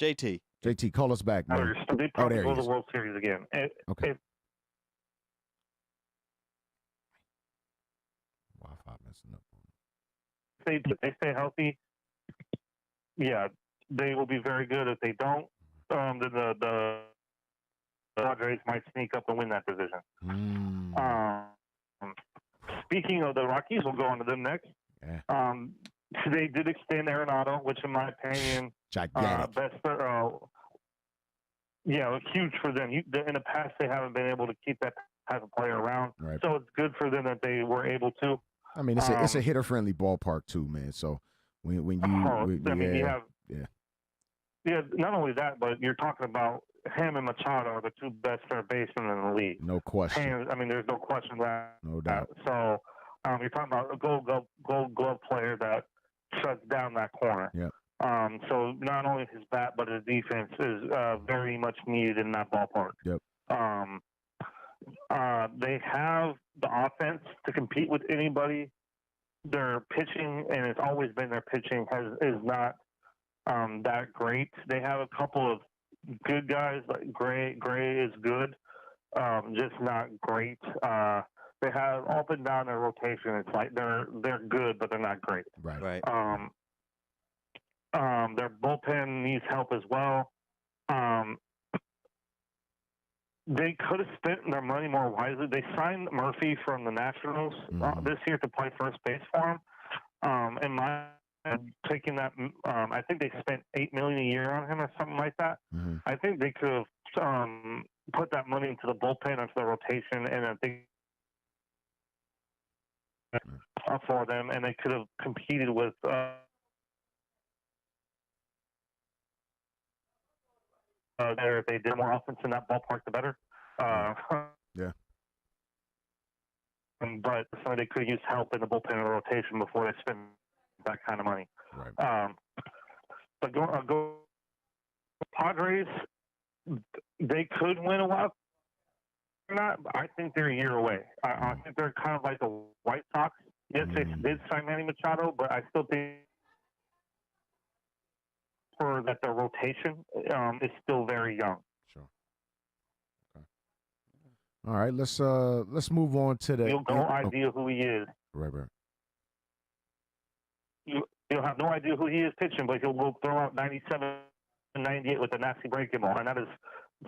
JT. JT, call us back, man. they probably there go he to is. the World Series again. Okay. Wi-Fi messing up. If they stay healthy, yeah, they will be very good. If they don't, then the Padres might sneak up and win that division. Speaking of the Rockies, we'll go on to them next. Yeah. They did extend Arenado, which in my opinion, Gigantic. huge for them. In the past, they haven't been able to keep that type of player around. Right. So it's good for them that they were able to. I mean, it's a hitter-friendly ballpark too, man. So when you not only that, but you're talking about him and Machado are the two best third basemen in the league. No question. There's no question that. No doubt. So you're talking about a Gold Glove player that shuts down that corner. Yeah. So not only his bat, but his defense is very much needed in that ballpark. Yep. They have the offense to compete with anybody. Their pitching, and it's always been their pitching, is not that great. They have a couple of good guys, like Gray. Gray is good, just not great. They have up and down their rotation. It's like they're good, but they're not great. Right. Their bullpen needs help as well. They could have spent their money more wisely. They signed Murphy from the Nationals this year to play first base for them. Taking that, I think they spent $8 million a year on him or something like that. I think they could have put that money into the bullpen, into the rotation, and I think for them, and they could have competed with. If they did more offense in that ballpark, the better. Yeah. But they could use help in the bullpen and the rotation before they spend that kind of money. Right. But go Padres. They could win a wild or not. I think they're a year away. I think they're kind of like the White Sox. Yes, they did sign Manny Machado, but I still think that the rotation is still very young. Sure. Okay. All right, let's move on to the. You'll have no idea who he is. Right. You'll have no idea who he is pitching, but he'll throw out 97, 98 with a nasty breaking ball, and that is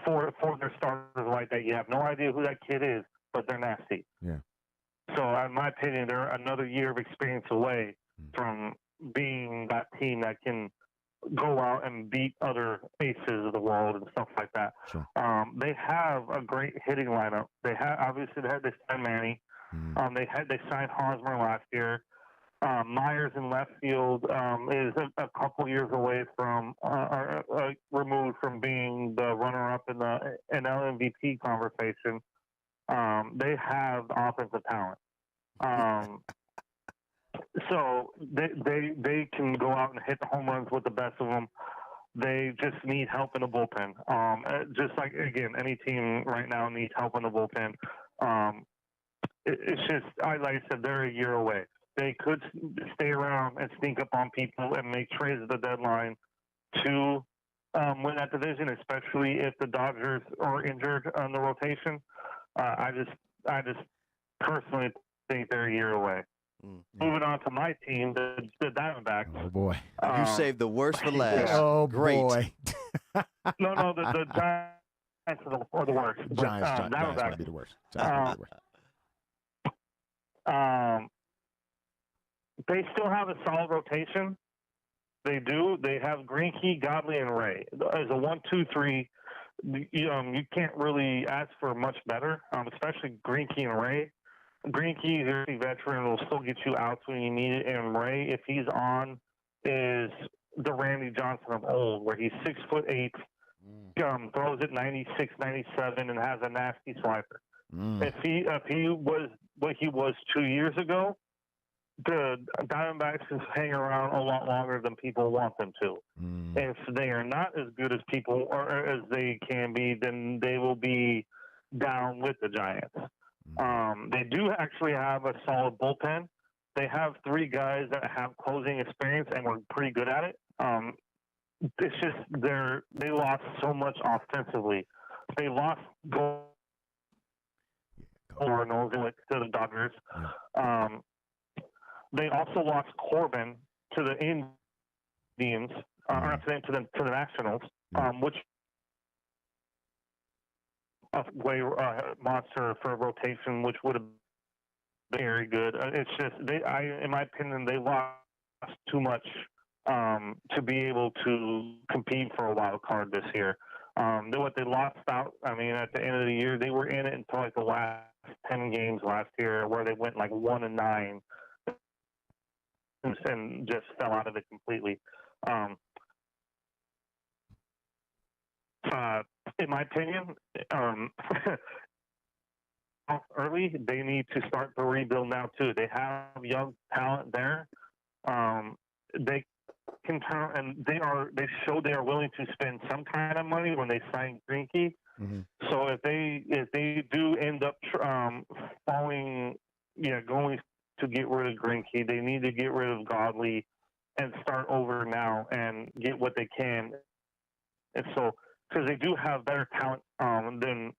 for their starters like that. You have no idea who that kid is, but they're nasty. Yeah. So, in my opinion, they're another year of experience away from being that team that can go out and beat other aces of the world and stuff like that. Sure. They have a great hitting lineup. They signed Manny. They signed Hosmer last year. Myers in left field is a couple years away from removed from being the runner-up in the NL MVP conversation. They have offensive talent. So they can go out and hit the home runs with the best of them. They just need help in the bullpen. Just like, again, any team right now needs help in the bullpen. It's just, like I said, they're a year away. They could stay around and sneak up on people and make trades at the deadline to win that division, especially if the Dodgers are injured on the rotation. I just personally think they're a year away. Moving on to my team, the Diamondbacks. Oh boy. You saved the worst for last. Oh Great. boy. No, the Giants are the worst. Giants Diamondbacks. might be the worst. Giants might be the worst. They still have a solid rotation. They do. They have Greinke, Godley, and Ray as a 1-2-3. You can't really ask for much better, especially Greinke and Ray. Greinke is a veteran, will still get you outs when you need it, and Ray, if he's on, is the Randy Johnson of old, where he's 6'8", throws it 96, 97, and has a nasty slider. If he was what he was 2 years ago, the Diamondbacks can hang around a lot longer than people want them to. If they are not as good as people or as they can be, then they will be down with the Giants. They do actually have a solid bullpen. They have 3 guys that have closing experience and were pretty good at it. It's just they lost so much offensively. They lost Gordon to the Dodgers. They also lost Corbin to the Indians, or to the Nationals, which a way monster for a rotation, which would have been very good. It's just in my opinion, they lost too much to be able to compete for a wild card this year. What they lost out, at the end of the year, they were in it until like the last 10 games last year, where they went like 1-9. And just fell out of it completely. In my opinion, early, they need to start the rebuild now too. They have young talent there. They can turn, and they showed they are willing to spend some kind of money when they signed Greinke. So if they do end up going to get rid of Greinke, they need to get rid of Godley and start over now and get what they can. And so, because they do have better talent than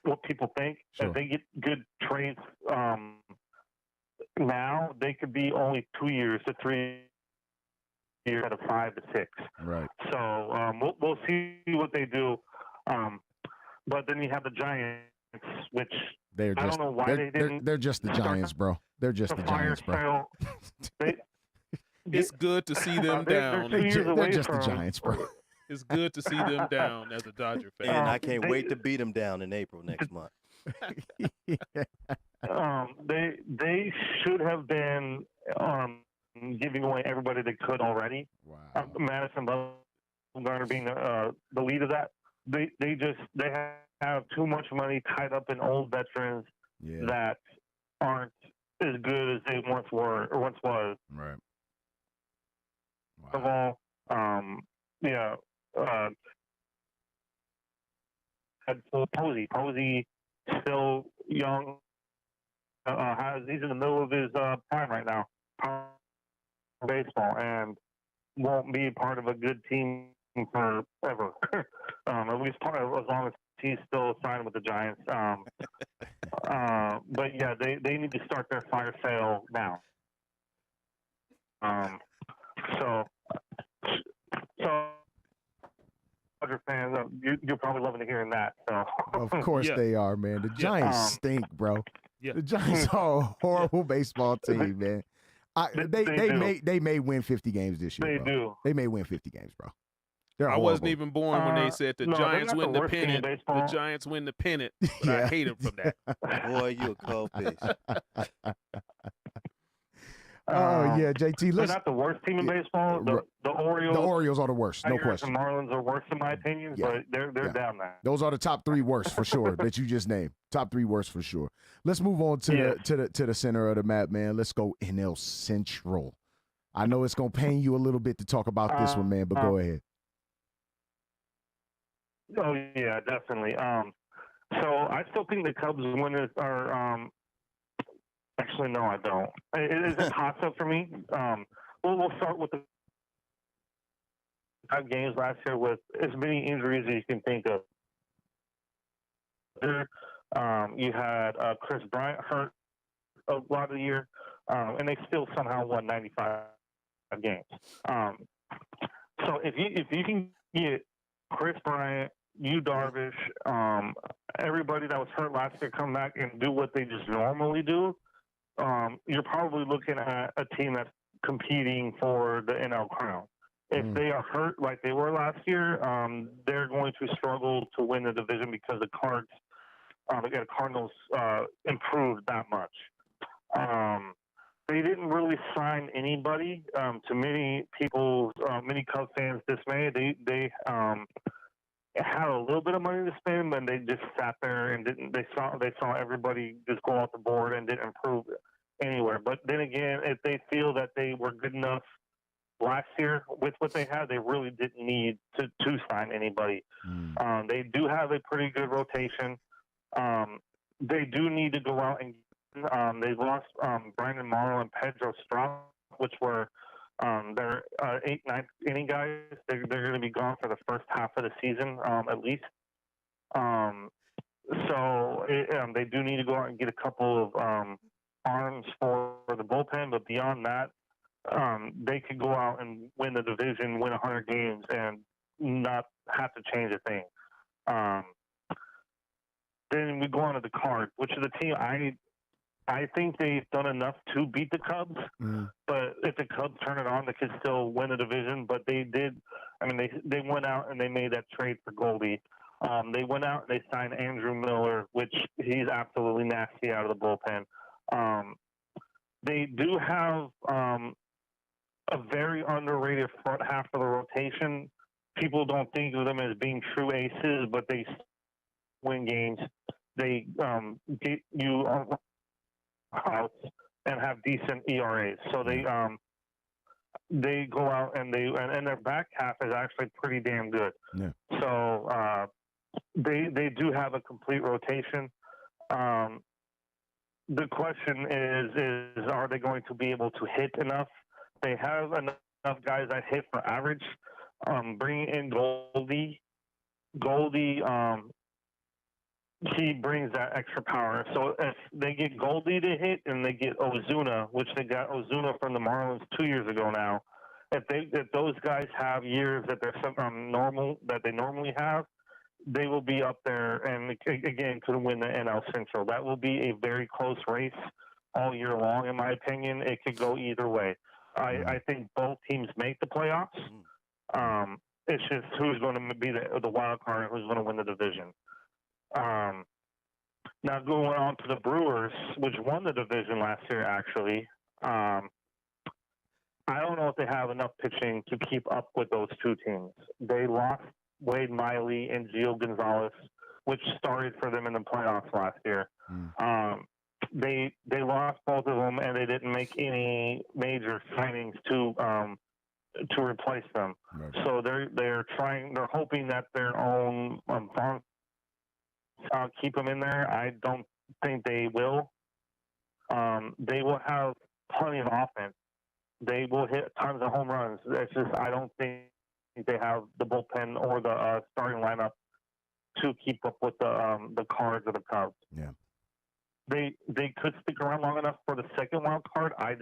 what people think. Sure. If they get good trades now, they could be only 2 years to 3 years out of 5 to 6. Right. So we'll see what they do. But then you have the Giants, which I don't know why they didn't. They're just the Giants, bro. They're just the Giants, bro. It's good to see them down. They're just the Giants, bro. It's good to see them down as a Dodger fan. And I can't wait to beat them down in April next month. They should have been giving away everybody they could already. Wow. Madison Bumgarner being the lead of that. They have too much money tied up in old veterans that aren't as good as they once were or once was. Right. Wow. Of all, had Posey still young. He's in the middle of his prime right now, baseball, and won't be part of a good team forever. At least as long as he's still signed with the Giants. But yeah, they need to start their fire sale now. So Dodger fans, you're probably loving to hearing that. So. Of course they are, man. The Giants stink, bro. Yeah. The Giants are a horrible baseball team, man. They may win 50 games this year. They bro. do. They may win 50 games, bro. They're I horrible. wasn't even born when they said the Giants win the pennant. The baseball. Giants win the pennant. But I hate them from that. Boy, you a cold piece. Oh yeah, JT. They're Listen, not the worst team in baseball. The Orioles. the Orioles are the worst, no Tigers question. and Marlins are worse in my opinion, but they're down there. Those are the top 3 worst for sure that you just named. Top 3 worst for sure. Let's move on to the center of the map, man. Let's go NL Central. I know it's gonna pain you a little bit to talk about this one, man, but go ahead. Oh yeah, definitely. So I still think the Cubs winners are. Actually, no, I don't. It is a toss-up for me. We'll start with the 5 games last year with as many injuries as you can think of. You had Chris Bryant hurt a lot of the year. and they still somehow won 95 games. So if you can get Chris Bryant, Darvish, everybody that was hurt last year come back and do what they just normally do, you're probably looking at a team that's competing for the NL crown. If they are hurt like they were last year, they're going to struggle to win the division because the Cardinals improved that much. They didn't really sign anybody. To many people's, many Cubs fans' dismay, they had a little bit of money to spend, and they just sat there and didn't. They saw everybody just go off the board and didn't improve anywhere. But then again, if they feel that they were good enough last year with what they had, they really didn't need to sign anybody. They do have a pretty good rotation. They do need to go out and they lost Brandon Morrow and Pedro Strop, which were their 8th, 9th inning guys. They're going to be gone for the first half of the season at least. So they do need to go out and get a couple of arms for the bullpen, but beyond that, they could go out and win the division, win 100 games, and not have to change a thing. Then we go on to the Cards, which is a team I think they've done enough to beat the Cubs, but if the Cubs turn it on, they could still win the division. But they did. I mean, they went out and they made that trade for Goldie. They went out and they signed Andrew Miller, which he's absolutely nasty out of the bullpen. They do have a very underrated front half of the rotation. People don't think of them as being true aces, but they win games. They get you outs and have decent ERAs. So they go out and and their back half is actually pretty damn good. Yeah. So they do have a complete rotation. The question is are they going to be able to hit enough? They have enough guys that hit for average. Bringing in Goldie, he brings that extra power. So if they get Goldie to hit and they get Ozuna, which they got Ozuna from the Marlins 2 years ago now, if those guys have years that they're normal that they normally have, they will be up there and again could win the NL Central. That will be a very close race all year long, in my opinion. It could go either way. I think both teams make the playoffs. It's just who's going to be the wild card and who's going to win the division. Now going on to the Brewers, which won the division last year, actually. I don't know if they have enough pitching to keep up with those two teams. They lost Wade Miley and Gio Gonzalez, which started for them in the playoffs last year. They lost both of them, and they didn't make any major signings to replace them. Right. So they're hoping that their own farm keep them in there. I don't think they will. They will have plenty of offense. They will hit tons of home runs. It's just I don't think they have the bullpen or the starting lineup to keep up with the Cards or the Cubs. Yeah. They could stick around long enough for the second wild card. I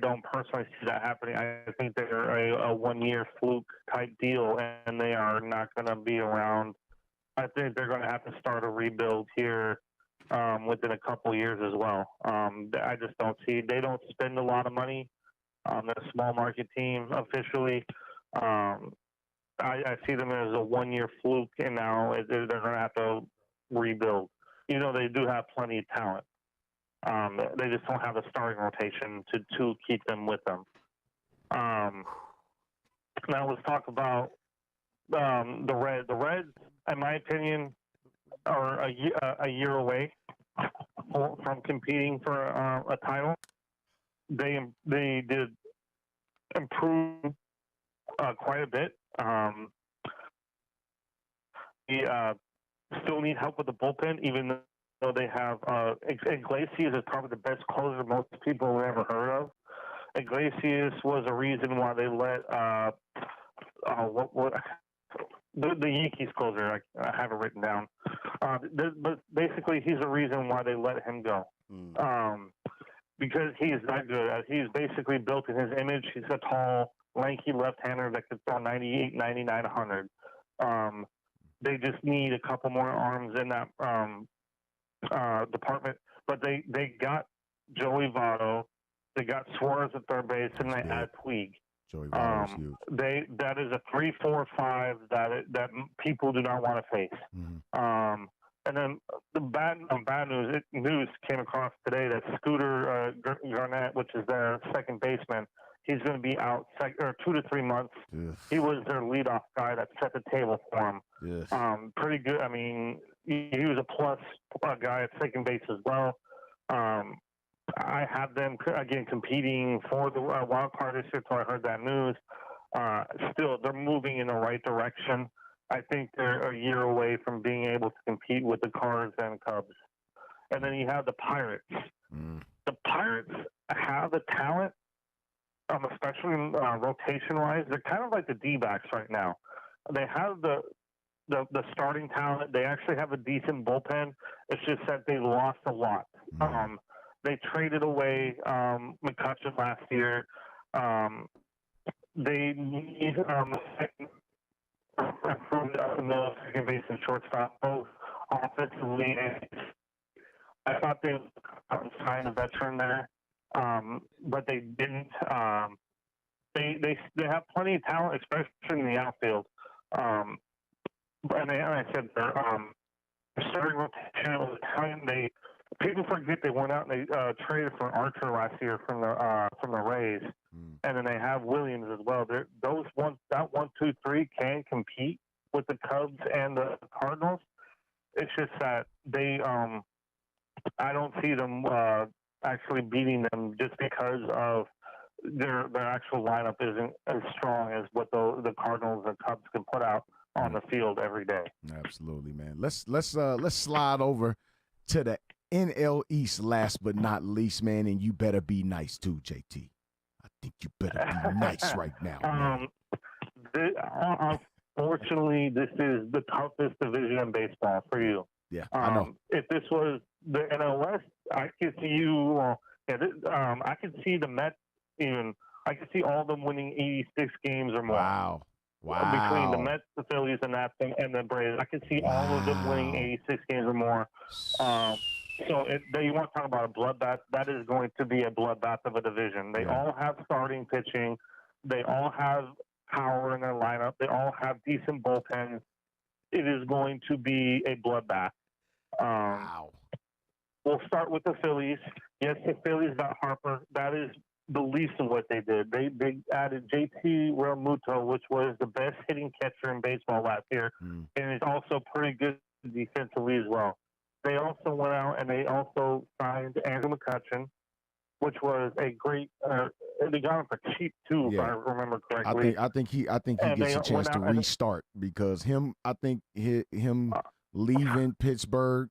don't personally see that happening. I think they're a 1 year fluke type deal, and they are not going to be around. I think they're going to have to start a rebuild here within a couple years as well. I just don't see. They don't spend a lot of money. They're a small market team officially. I see them as a 1 year fluke, and now they're going to have to rebuild. You know, they do have plenty of talent. They just don't have the starting rotation to keep them with them. Now let's talk about the Reds. The Reds, in my opinion, are a year away from competing for a title. They did improve quite a bit. They still need help with the bullpen, even though they have Iglesias is probably the best closer most people have ever heard of. Iglesias was a reason why they let the Yankees closer. I have it written down. But basically, he's the reason why they let him go. because he's that good. He's basically built in his image. He's a tall, lanky left-hander that could throw 98, 99, 100. They just need a couple more arms in that department. But they got Joey Votto. They got Suarez at third base, and they add Puig. Joey Votto's huge. That is a 3-4-5 that people do not want to face. Mm-hmm. And then the bad news came across today that Scooter Garnett, which is their second baseman, he's going to be out 2 to 3 months. Yes. He was their leadoff guy that set the table for him. Yes. Pretty good. I mean, he was a plus guy at second base as well. I have them again competing for the wild card this year. So I heard that news. Still, they're moving in the right direction. I think they're a year away from being able to compete with the Cards and Cubs. And then you have the Pirates. The Pirates have the talent, especially rotation-wise. They're kind of like the D-backs right now. They have the starting talent. They actually have a decent bullpen. It's just that they lost a lot. They traded away McCutcheon last year. They need improved up in the second base and shortstop, both offensively and I thought they would sign a veteran there, but they didn't. They have plenty of talent, especially in the outfield. And I said their starting rotation was Italian. People forget they went out and they traded for Archer last year from the Rays, and then they have Williams as well. That 1-2-3 can compete with the Cubs and the Cardinals. It's just that they I don't see them actually beating them just because of their actual lineup isn't as strong as what the Cardinals and Cubs can put out on the field every day. Absolutely, man. Let's slide over to the NL East last but not least, man, and you better be nice too, JT. I think you better be nice right now. Unfortunately, this is the toughest division in baseball for you. Yeah, I know. If this was the NL West, I could see you. I could see the Mets even. I could see all of them winning 86 games or more. Wow. Between the Mets, the Phillies, and the Braves, I could see all of them winning 86 games or more. So you want to talk about a bloodbath? That is going to be a bloodbath of a division. They all have starting pitching. They all have power in their lineup. They all have decent bullpens. It is going to be a bloodbath. Wow. We'll start with the Phillies. Yes, the Phillies got Harper. That is the least of what they did. They added JT Realmuto, which was the best hitting catcher in baseball last year, and is also pretty good defensively as well. They also went out and they also signed Andrew McCutcheon, which was a great. They got him for cheap too, if I remember correctly. I think he gets a chance to restart because him leaving Pittsburgh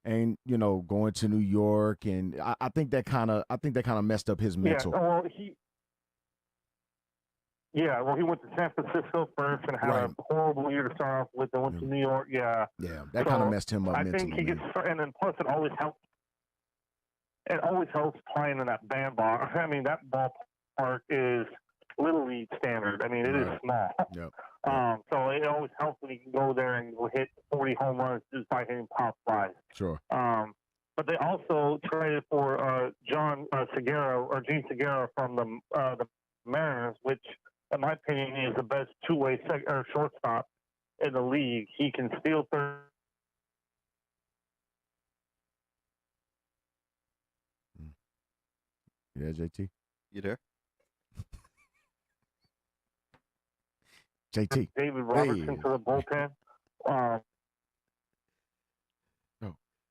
and going to New York, and I think that kind of messed up his mental. He went to San Francisco first and had a horrible year to start off with. Then went to New York. Yeah, that kind of messed him up mentally. I think he gets, and then plus it always helps. It always helps playing in that bandball. I mean, that ballpark is little league standard. I mean, it is small. Yep. So it always helps when you can go there and hit 40 home runs just by hitting pop flies. Sure. But they also traded for Gene Segura from the Mariners, which, in my opinion, is the best two-way shortstop in the league. He can steal third. Yeah, JT. You there? JT. David Robertson to the bullpen.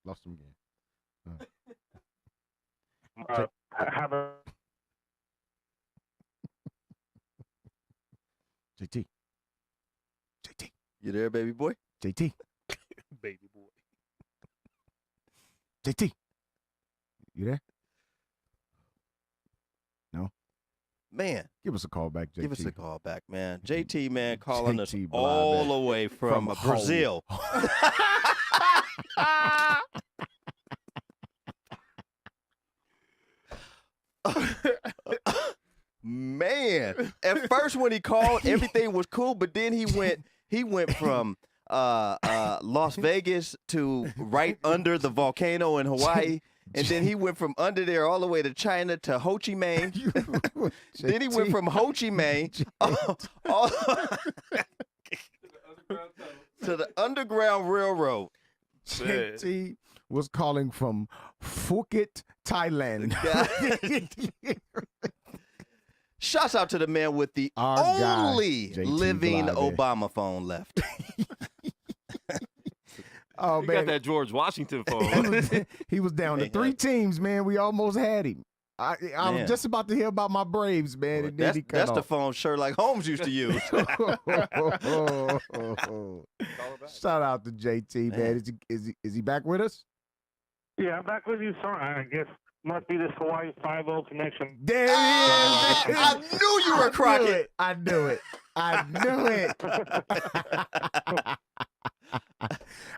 Lost him again. JT. You there, baby boy? JT. Baby boy. JT. You there? No? Man. Give us a call back, JT. Give us a call back, man. JT, man, calling us JT all the way from Brazil. at first when he called, everything was cool, but then he went from Las Vegas to right under the volcano in Hawaii. And then he went from under there all the way to China to Ho Chi Minh. Then he went from Ho Chi Minh to the Underground Railroad. JT was calling from Phuket, Thailand. Shouts out to the man with the Our only guy, JT living Bly, man. Obama phone left. Oh, You man. got that George Washington phone. He was down to Hey, 3 teams, man. We almost had him. I Man. was just about to hear about my Braves, man. And then he cut That's the off. phone Sherlock Holmes used to use. Shout out to JT, man. Is he back with us? Yeah, I'm back with you, sir. I guess must be this Hawaii 5-0 connection. There he is. I knew you were Crockett. I knew it. I knew it.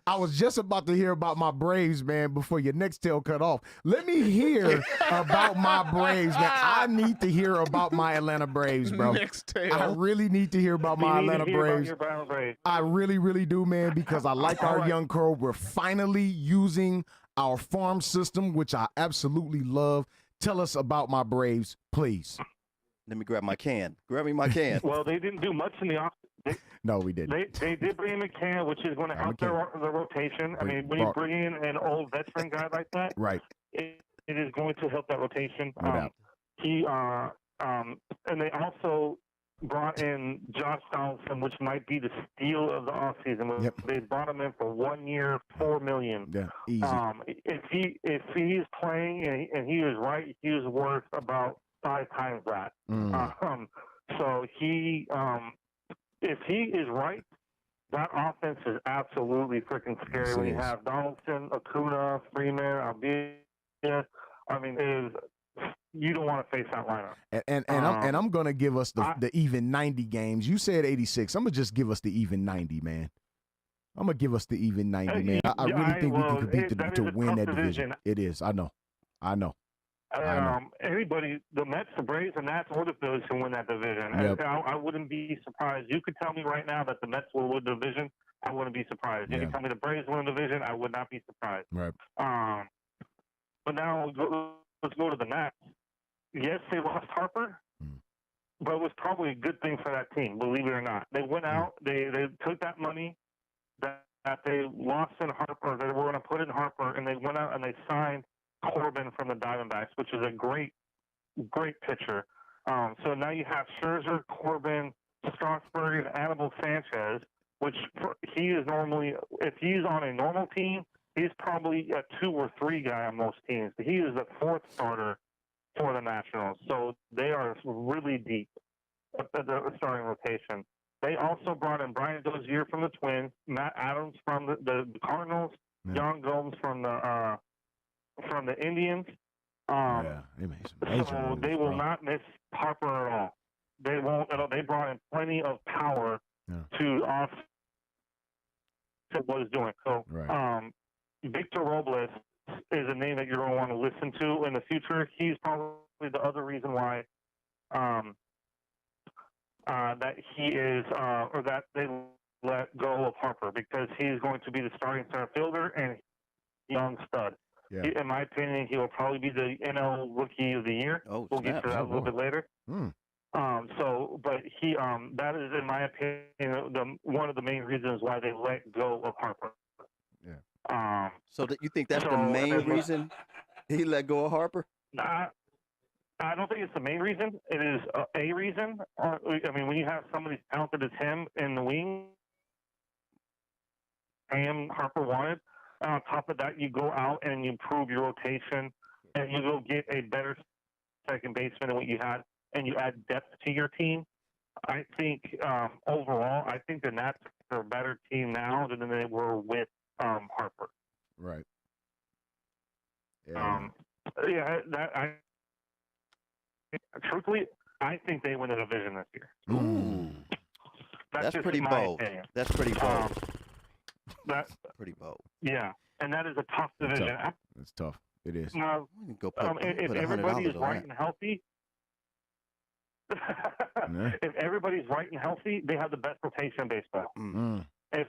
I was just about to hear about my Braves, man, before your next tail cut off. Let me hear about my Braves, man. I need to hear about my Atlanta Braves, bro. Next tail. I really need to hear about my Atlanta Braves. Braves. I really, really do, man, because I like our young crew. We're finally using our farm system, which I absolutely love. Tell us about my Braves, please. Let me grab my can. Grab me my can. Well, they didn't do much in the off. No, we didn't. They did bring in McCann, which is going to help their rotation. I mean, when you bring in an old veteran guy like that, Right. it is going to help that rotation. No doubt. And they also brought in Josh Donaldson, which might be the steal of the offseason. Yep. They brought him in for 1 year, $4 million. Yeah, easy. If he's playing and he is right, he is worth about 5 times that. So if he is right, that offense is absolutely freaking scary. Yes, When it you is. have Donaldson, Acuna, Freeman, Albia, I mean, you don't want to face that lineup. And I'm gonna give us the even 90 games. You said 86. I'm gonna just give us the even 90, man. I'm gonna give us the even 90, man. I really think we can compete to win that division. It is. I know. Anybody, the Mets, the Braves, and Nats, or the Phillies can win that division. Yep. I wouldn't be surprised. You could tell me right now that the Mets will win the division. I wouldn't be surprised. You Yeah. can tell me the Braves win the division. I would not be surprised. Right. But now let's go to the Nats. Yes, they lost Harper, but it was probably a good thing for that team, believe it or not. They went out, they took that money that they lost in Harper, they were going to put in Harper, and they went out and they signed Corbin from the Diamondbacks, which is a great pitcher. So now you have Scherzer, Corbin, Strasburg, and Anibal Sanchez, which he is normally, if he's on a normal team, he's probably a 2 or 3 guy on most teams. He is the 4th starter for the Nationals. So they are really deep at the starting rotation. They also brought in Brian Dozier from the Twins, Matt Adams from the Cardinals, John Gomes from the Indians. They made some major So moves, they will bro. not miss Harper at all. They won't. They brought in plenty of power to offset what he's doing. So, Right. Victor Robles is a name that you're going to want to listen to in the future. He's probably the other reason why that he is, or that they let go of Harper, because he's going to be the starting center fielder and young stud. Yeah. In my opinion, he will probably be the NL Rookie of the Year. Oh, We'll get to that a little bit later. But he, that is, in my opinion, one of the main reasons why they let go of Harper. Yeah. So that you think that's the main reason he let go of Harper? I don't think it's the main reason. It is a reason. I mean, when you have somebody as talented as him in the wing, and Harper wanted. On top of that, you go out and you improve your rotation, and you go get a better second baseman than what you had, and you add depth to your team. I think overall, I think the Nats are a better team now than they were with Harper. Right. Yeah. Truthfully, I think they win the division this year. Ooh. That's just pretty my bold. opinion. That's pretty bold. That's pretty bold. Yeah, and that is a tough division. It's tough. It is. Now, Go if everybody is right and healthy, if everybody's right and healthy, they have the best rotation in baseball. Mm. If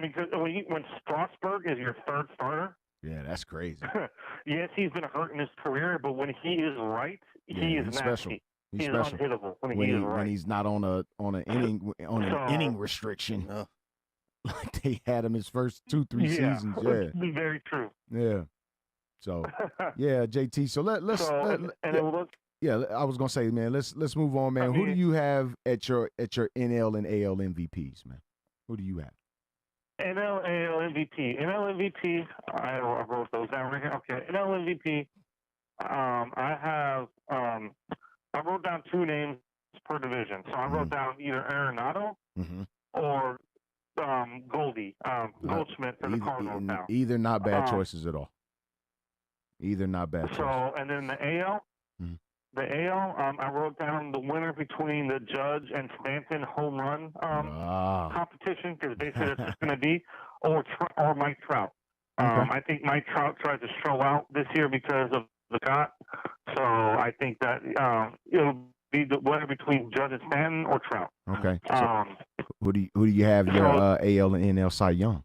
because when Strasburg is your third starter, Yeah, that's crazy. yes, he's been hurt in his career, but when he is right, he is he's nasty. special. He's special. Unhittable when he is right. When he's not on an inning restriction. Like they had him his first 2-3 seasons. Yeah, very true. Yeah. So yeah, JT. So let's I was gonna say, man, let's move on, man. Who do you have at your NL and AL MVPs, man? Who do you have? NL, AL MVP. NL MVP, I wrote those down right here. Okay, NL MVP. I wrote down 2 names per division. So I wrote down either Arenado or Goldschmidt for the Cardinals now. Either not bad choices at all. Either not bad choices. So, and then the AL, I wrote down the winner between the Judge and Stanton home run competition, because basically that's what's going to be, or Mike Trout. I think Mike Trout tried to show out this year because of the shot. So I think that it'll be the winner between Judge and Stanton or Trout. Okay. So who do you have your AL and NL Cy Youngs?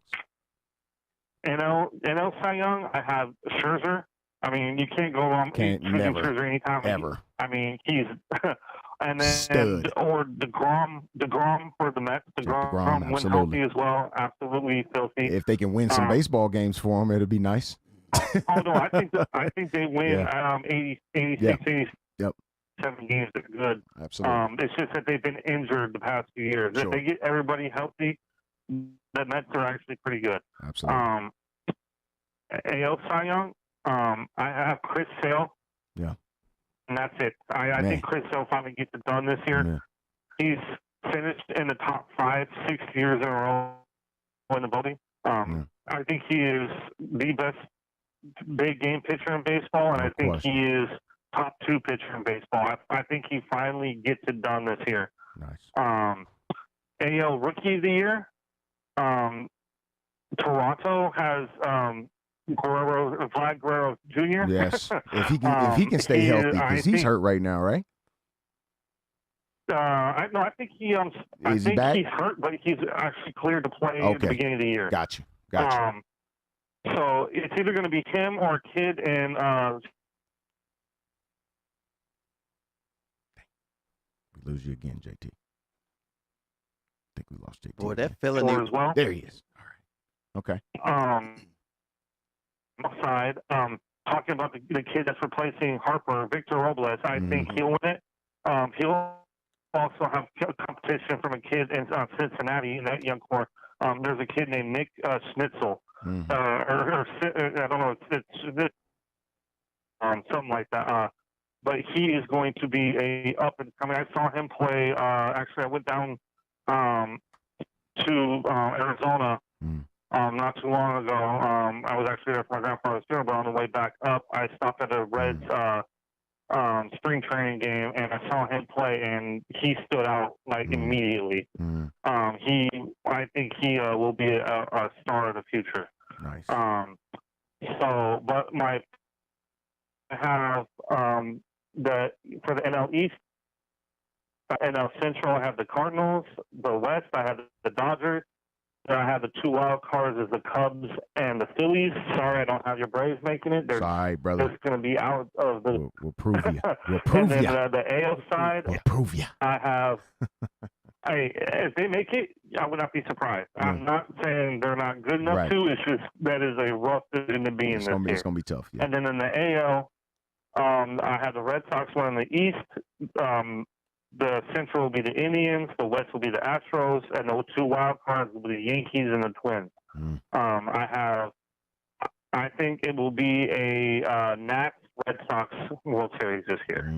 NL Cy Young, I have Scherzer. I mean, you can't go wrong. Never. Scherzer anytime. Ever. I mean, he's and then Stud. Or DeGrom for the Mets. DeGrom went healthy as well. Absolutely filthy. If they can win some baseball games for him, it'll be nice. No, I think they win 86, 87 games. They're good. Absolutely. It's just that they've been injured the past few years. Sure. If they get everybody healthy, the Mets are actually pretty good. Absolutely. AL Cy Young, I have Chris Sale. Yeah. And that's it. I think Chris Sale finally gets it done this year. Man. He's finished in the top 5, 6 years in a row in the voting. I think he is the best big game pitcher in baseball, and I think he is top 2 pitcher in baseball. I think he finally gets it done this year. Nice. AL Rookie of the Year. Toronto has Vlad Guerrero Jr. Yes, if he can stay healthy, because he's hurt right now, right? I think he Is he back? he's hurt, but he's actually cleared to play at the beginning of the year. Gotcha. So it's either going to be him or a kid in. We lose you again, JT. I think we lost JT. Boy, that felony as well. There he is. All right. Okay. Side, talking about the kid that's replacing Harper, Victor Robles. I think he'll win it. He'll also have competition from a kid in Cincinnati in that young core. There's a kid named Nick Schnitzel. I don't know, it's something like that. But he is going to be a up and coming. I saw him play. Actually, I went down to Arizona not too long ago. I was actually there for my grandfather's funeral, but on the way back up, I stopped at a Reds spring training game, and I saw him play, and he stood out like immediately. I think he will be a star of the future. Nice. But I have for the NL East, NL Central, I have the Cardinals. The West, I have the Dodgers. I have the 2 wild cards as the Cubs and the Phillies. Sorry, I don't have your Braves making it. Sorry, brother. They're going to be out of the. We'll prove you. We'll prove you. And then the AL side, we'll prove you. I have. If they make it, I would not be surprised. I'm not saying they're not good enough to. It's just that is a rough division to be in this year. It's going to be tough. Yeah. And then in the AL, I have the Red Sox one in the East. The Central will be the Indians, the West will be the Astros, and the 2 wild cards will be the Yankees and the Twins. I think it will be a Nats Red Sox World Series this year.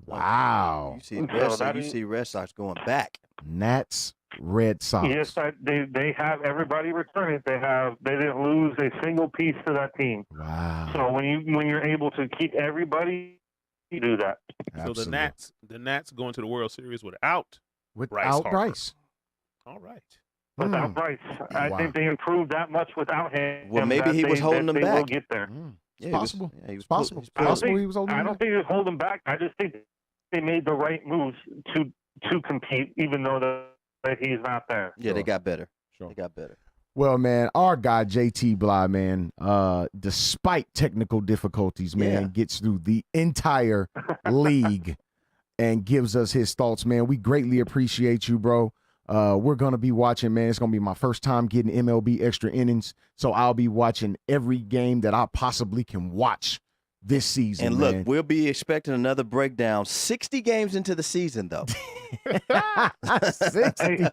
Wow. You see Red Sox going back. Nats Red Sox. Yes, they have everybody returning. They didn't lose a single piece to that team. Wow. So when you're able to keep everybody, you do that. Absolutely. So the Nats going to the World Series without Bryce. All right. Without Bryce, I think they improved that much without him. Well, maybe he was holding them back. Will get there. It's possible. He was It's possible. He's Possible he was holding I him don't back. think he was holding back. I just think they made the right moves to compete, even though that he's not there. Yeah, they got better. Sure. They got better. Well, man, our guy JT Bly, man, despite technical difficulties, man, gets through the entire league and gives us his thoughts, man. We greatly appreciate you, bro. We're going to be watching, man. It's going to be my first time getting MLB extra innings, so I'll be watching every game that I possibly can watch this season. And look, man. we'll be expecting another breakdown 60 games into the season, though. 60 games.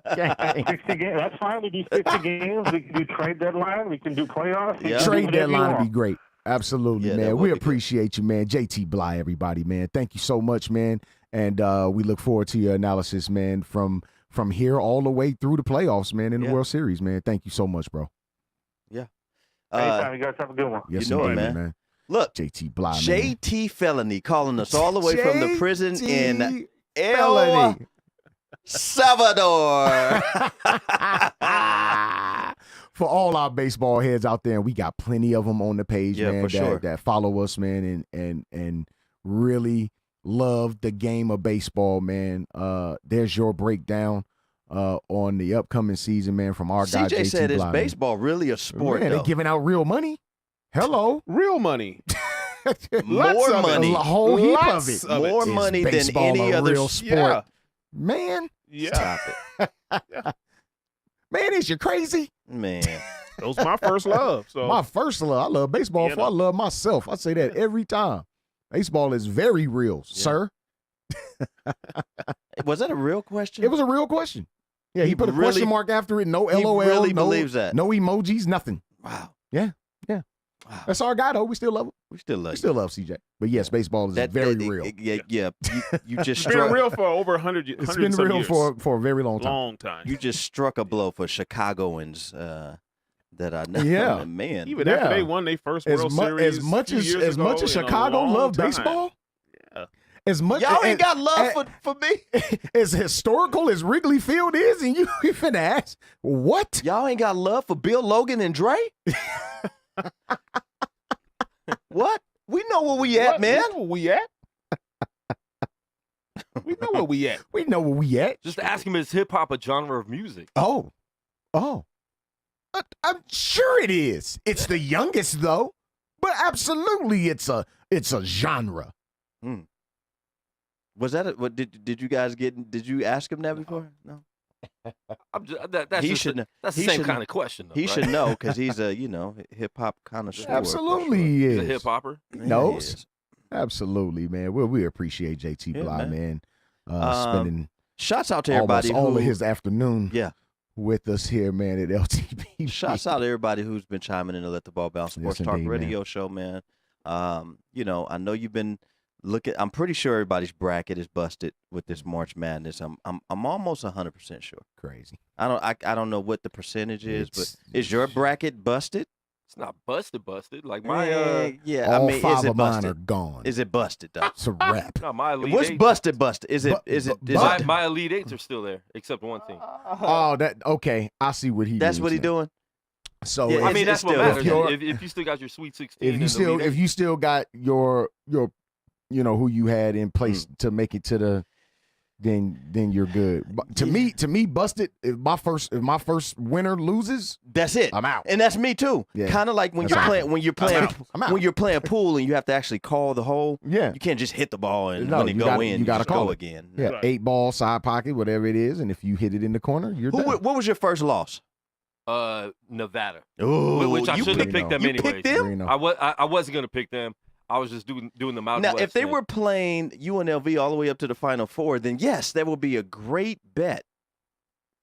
60 games. That's fine. We do 60 games. We can do trade deadline. We can do playoffs. Yeah. Trade deadline would be great. Absolutely, Yeah, that man. would We be good. appreciate you, man. JT Bly, everybody, man. Thank you so much, man. And we look forward to your analysis, man, from here all the way through the playoffs, man, in the World Series, man. Thank you so much, bro. Yeah. Anytime. You guys have a good one. Yes, You know it, indeed, man. Look, JT Bly, man. JT Felony calling us all the way from the prison in El Felony. Salvador. For all our baseball heads out there, and we got plenty of them on the page, Yeah, man, for sure. that follow us, man, and really love the game of baseball, man. There's your breakdown on the upcoming season, man, from our guy CJ JT said, "Is Bly, man. baseball really a sport?" Man, though? they giving out real money. Hello. Real money. More of it. money. A whole heap Lots of it. of it. More Is money than baseball any a other real sport. Yeah. Man, Yeah. Stop it, man, is you crazy? man. That was my first love. So My first love. I love baseball You before I know. love myself. I say that every time. Baseball is very real, sir. Was that a real question? It was a real question. Yeah, he He put a really- question mark after it. No he LOL. really no, believes that. No emojis, nothing. Wow. Yeah. Wow. That's our guy, though. We still love him. We still love We you. still love CJ. But yes, baseball is very real. Yeah. You just it's been struck. real for over 100 years. It's been real for a very long time. long time. You just struck a blow for Chicagoans that I know. Yeah. Man. Even Yeah. after they won their first World Series, as much few as years as ago, much as in a Chicago long loved time. baseball, Yeah. as much Y'all ain't got and- love for me. as historical as Wrigley Field is, and you finna ask what? Y'all ain't got love for Bill Logan and Dre? What? We know where we at, What? man. We know where we at. We know where we at. We know where we at. Just ask him, is hip hop a genre of music? Oh. I'm sure it is. It's the youngest though, but absolutely, it's a genre. Was that what did you guys get? Did you ask him that before? No. I'm just, that's He just should know. that's the He same should kind know. of question. Though, He right? should know because he's a hip hop connoisseur. for Absolutely, sure. he He's a is. hip hopper. Yeah, No. he is. Absolutely, man. We appreciate JT Yeah, Bly, man. man. Spending Shouts out to everybody almost all who of his afternoon Yeah. with us here, man, at LTB. Shouts out to everybody who's been chiming in to Let the Ball Bounce Sports Yes, Talk indeed, Radio Show, man. I know you've been looking. I'm pretty sure everybody's bracket is busted with this March Madness. I'm almost 100% sure. Crazy. I don't know what the percentage is, It's- but is your bracket busted? It's not busted. Like my Yeah, All I mean, five is it of mine are busted? gone. Is it busted though? It's a wrap. no, my elite What's eight. busted? Is it? Bu- Is it? bu- Is bu- it? My elite eights are still there, except one team. Oh, that okay. I see what he. That's means what he now. doing. So Yeah, if- I mean, it's that's what still- matters. if you're- If you still got your Sweet 16, if you and still the Elite if you still got your who you had in place to make it to the then you're good. But to me busted if my first winner loses, That's it. I'm out. And that's me too. Yeah. Kind of like when That's you're out. playing I'm out. when you're playing pool and you have to actually call the hole. Yeah. You can't just hit the ball and No, when it you go gotta- in, you you gotta just call go it. again. Yeah, Right. 8-ball, side pocket, whatever it is, and if you hit it in the corner, you're done. What was your first loss? Nevada, Ooh, which I you shouldn't have picked- picked them you anyways. picked them? Reno. I wasn't gonna pick them. I was just doing them out. Now, west, if they man. were playing UNLV all the way up to the Final Four, then yes, that would be a great bet.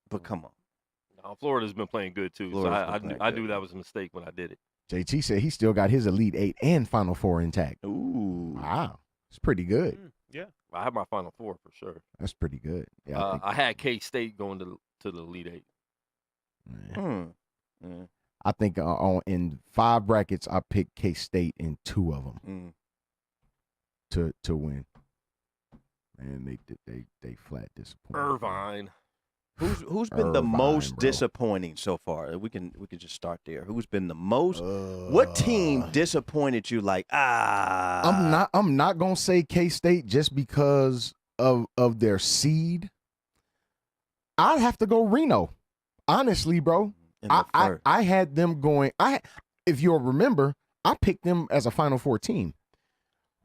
But come on. No, Florida's been playing good too, so Florida's I been playing I good. knew that was a mistake when I did it. JT said he still got his Elite 8 and Final 4 intact. Ooh. Wow. It's pretty good. Yeah. I had my Final Four for sure. That's pretty good. Yeah, I think- I had K State going to the Elite Eight. Hmm. I think in 5 brackets, I picked K-State in 2 of them to win. And they flat disappointed. Irvine. Who's been the Irvine, most bro. disappointing so far? We can just start there. Who's been the most? What team disappointed you? Like I'm not gonna say K-State just because of their seed. I'd have to go Reno. Honestly, bro. in the first. I had them going. If you'll remember, I picked them as a Final Four team.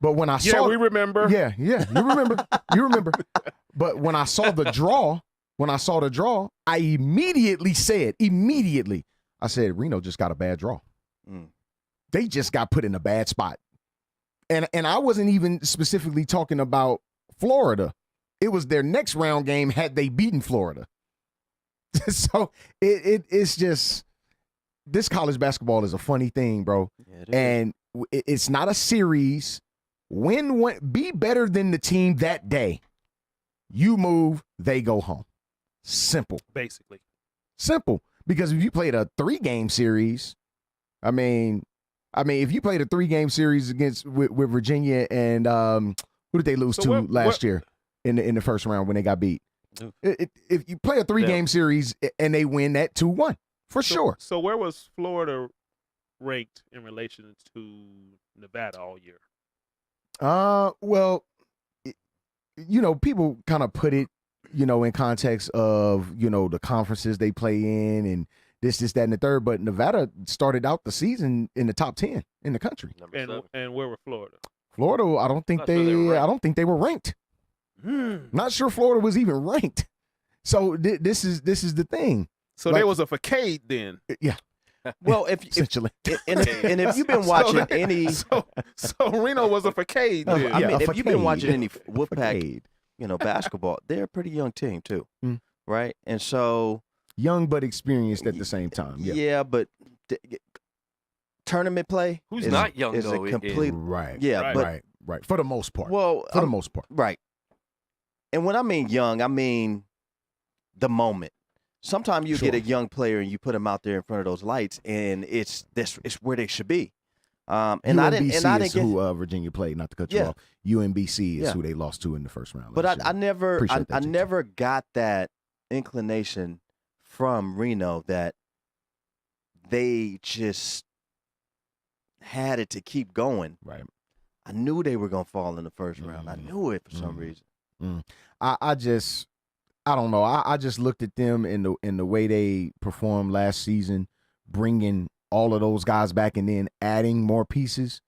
But when I saw, we remember. yeah, you remember, you remember. But when I saw the draw, I immediately said, I said, Reno just got a bad draw. They just got put in a bad spot. And I wasn't even specifically talking about Florida. It was their next round game had they beaten Florida. So it's just, this college basketball is a funny thing, bro. Yeah, And it's not a series. Be better than the team that day. You move, they go home. Simple. Basically. Simple. Because if you played a 3-game series, I mean, if you played a 3-game series with Virginia and who did they lose to last year in the first round when they got beat? If you play a 3-game series and they win that 2-1, for sure. So where was Florida ranked in relation to Nevada all year? Well, people kind of put it, in context of, the conferences they play in and this, that, and the third. But Nevada started out the season in the top 10 in the country. And where were Florida? Florida, I don't think they were ranked. Not sure Florida was even ranked. So this is the thing. So there was a facade then. Yeah. Well, if you've been watching so Reno was a facade then. I mean, if you've been facade. watching any Wolfpack, basketball, they're a pretty young team too, right? And so young but experienced at the same time. Yeah, but tournament play. Who's not young is though? a complete right. Yeah, right. For the most part. Well, for the most part, right. And when I mean young, I mean the moment. Sometimes you get a young player and you put them out there in front of those lights, and it's where they should be. And UMBC is who Virginia played. Not to cut you off. UMBC is who they lost to in the first round. But I never got that inclination from Reno that they just had it to keep going. Right. I knew they were gonna fall in the first round. I knew it for some reason. I don't know. I just looked at them in the way they performed last season, bringing all of those guys back and then adding more pieces.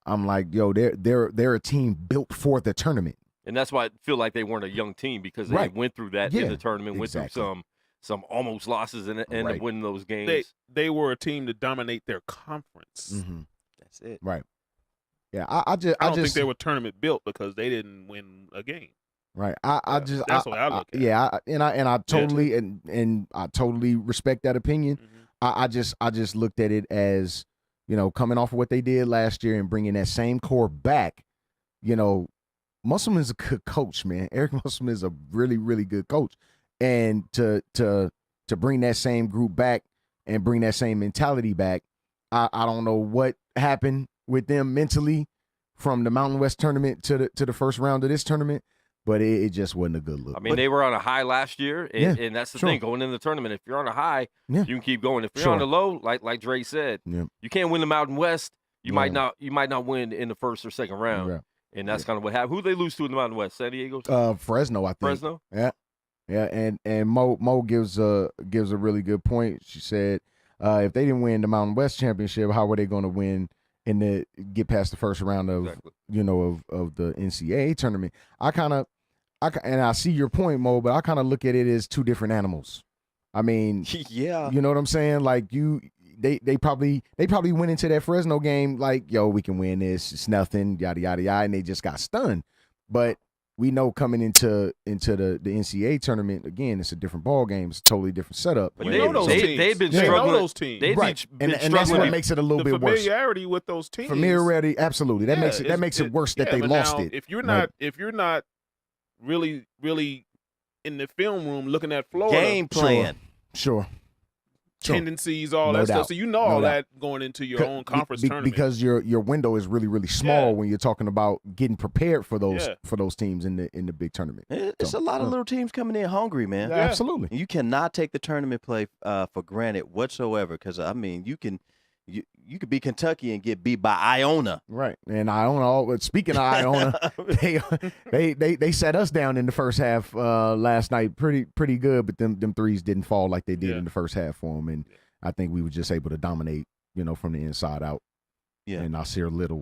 I'm like, yo, they're a team built for the tournament. And that's why I feel like they weren't a young team, because they went through that in the tournament, went through some almost losses and ended up winning those games. They were a team to dominate their conference. Mm-hmm. That's it. Right. Yeah. I don't think they were tournament built because they didn't win a game. Right. That's what I look at. Yeah. I totally and I totally respect that opinion. Mm-hmm. I just looked at it as, coming off of what they did last year and bringing that same core back. Musselman is a good coach, man. Eric Musselman is a really, really good coach, and to bring that same group back and bring that same mentality back, I don't know what happened with them mentally from the Mountain West tournament to the first round of this tournament. But it just wasn't a good look. I mean, they were on a high last year, and that's the thing. Going into the tournament, if you're on a high, you can keep going. If you're on the low, like Dre said, you can't win the Mountain West. You might not win in the first or second round, and that's kind of what happened. Who they lose to in the Mountain West? San Diego? Fresno, I think. Fresno? Yeah. And Mo gives a really good point. She said, if they didn't win the Mountain West championship, how were they going to win get past the first round of of the NCAA tournament? And I see your point, Mo, but I kind of look at it as two different animals. I mean, you know what I'm saying? Like they probably went into that Fresno game like, yo, we can win this. It's nothing, yada yada yada, and they just got stunned. But we know coming into the NCAA tournament, again, it's a different ball game. It's a totally different setup. But they've been struggling. those teams. And that's what makes it a little bit worse. Familiarity with those teams. Familiarity, absolutely. That makes it worse that they lost it. If you're not really, really in the film room looking at Florida. Game plan. Sure. tendencies, all No that doubt. stuff. So you know all that going into your own conference tournament. Because your window is really, really small when you're talking about getting prepared for those teams in the big tournament. It's a lot of little teams coming in hungry, man. Yeah, absolutely. You cannot take the tournament play for granted whatsoever. Because I mean, you could be Kentucky and get beat by Iona. Right. And Iona, speaking of Iona, they set us down in the first half last night pretty good, but them threes didn't fall like they did in the first half for them. And I think we were just able to dominate, from the inside out. Yeah. And Nasir Little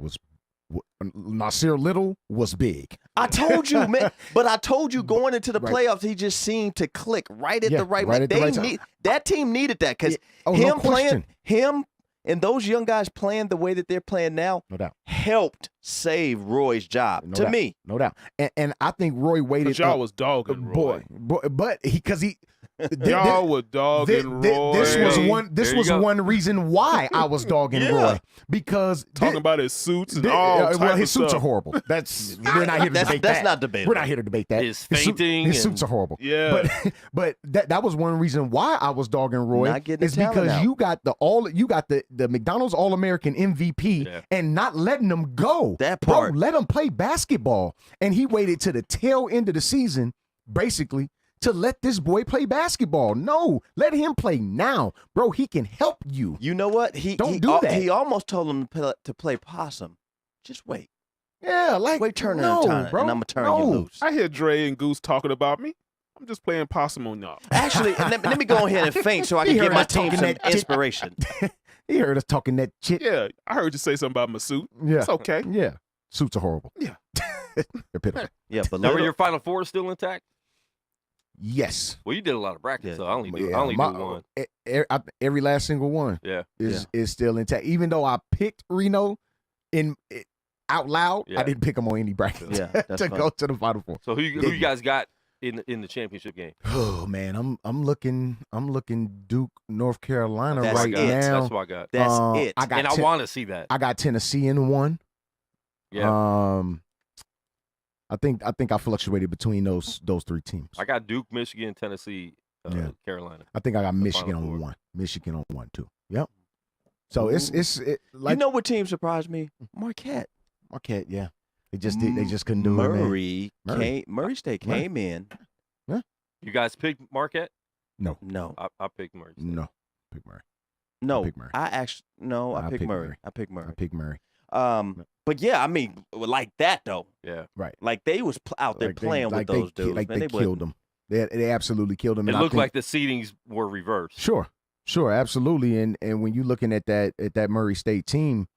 was big. I told you, man. But I told you going into the playoffs, he just seemed to click right at the right moment. That team needed that because him and those young guys playing the way that they're playing now, no doubt, helped save Roy's job. Me, no doubt. And I think Roy waited. But y'all was dogging Roy. But he y'all were dogging Roy. This was one reason why I was dogging Roy, because talking about his suits and all. Well, his suits are horrible. We're not here to debate that. That's not debatable. We're not here to debate that. His fainting. His suits are horrible. Yeah. But that was one reason why I was dogging Roy. Not getting is because you got the McDonald's All-American MVP and not letting him go. That part. Bro, let him play basketball. And he waited to the tail end of the season, basically, to let this boy play basketball. No, let him play now. Bro, he can help you. You know what? Don't do that. He almost told him to play possum. Just wait. Yeah, wait, turn in time, bro. and I'm going to turn you loose. I hear Dre and Goose talking about me. I'm just playing possum on y'all. Actually, let me go ahead and faint so I can give my team some inspiration. He heard us talking that shit. Yeah, I heard you say something about my suit. Yeah. It's okay. Yeah. Suits are horrible. Yeah. They're pitiful. Yeah, but now, were your Final Four still intact? Yes. Well, you did a lot of brackets, so I only do one. Every last single one is still intact. Even though I picked Reno out loud, I didn't pick them on any brackets to go to the Final Four. So who you guys got in the championship game? Oh man, I'm looking Duke, North Carolina now. That's what I got. That's it. I want to see that. I got Tennessee in one. Yeah. I think I fluctuated between those three teams. I got Duke, Michigan, Tennessee, Carolina. I think I got Michigan on one. Michigan on one too. Yep. So it's like, you know what team surprised me? Marquette, yeah. They just couldn't do it. Man. Murray State came in. Yeah. You guys picked Marquette? No. I picked Murray State. No. Pick Murray. No. I picked Murray. I picked Murray. I picked Murray. But yeah, I mean, like that though. Yeah. Right. Like they was out there playing with those dudes. They killed them. They absolutely killed them. It looked like the seedings were reversed. Sure, absolutely. And when you're looking at that Murray State team,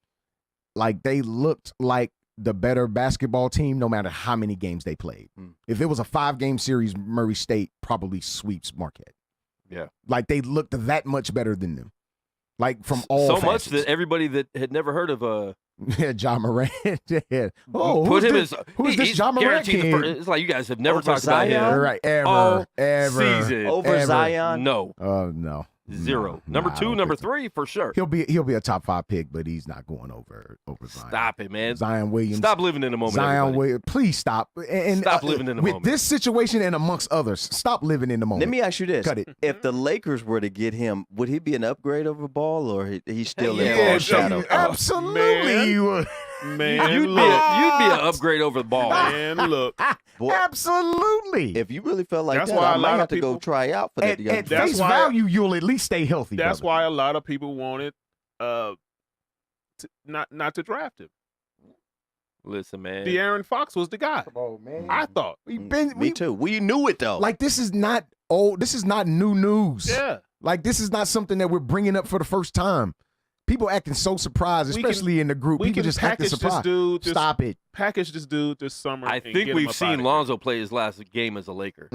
like they looked like the better basketball team no matter how many games they played. If it was a 5-game series, Murray State probably sweeps Marquette. Yeah. Like they looked that much better than them. Like from all so facets. much that everybody that had never heard of John Moran. Yeah. Oh, put him as who's this John Moran kid? It's like you guys have never talked Zion? about him. Right, all ever season. Over Zion? No. No. Zero. Number 2, number 3 for sure. He'll be a top 5 pick, but he's not going over Zion. Stop it, man. Zion Williams. Stop living in the moment. Zion Williams. Please stop. And stop living in the moment. With this situation and amongst others, stop living in the moment. Let me ask you this: Cut it. If the Lakers were to get him, would he be an upgrade over Ball, or he's still in Ball's shadow? Absolutely, you would. Man, you'd be an upgrade over the Ball. Man, look. Boy, absolutely. If you really felt like that's that, why I might have to people, go try out for that. At face value, you'll at least stay healthy. That's brother. why a lot of people wanted not to draft him. Listen, man. De'Aaron Fox was the guy. Come on, man. I thought. Me too. We knew it though. Like this is not old. This is not new news. Yeah. Like this is not something that we're bringing up for the first time. People acting so surprised, especially in the group. People just acting surprised. Stop it. Package this dude this summer. I think we've seen Lonzo play his last game as a Laker.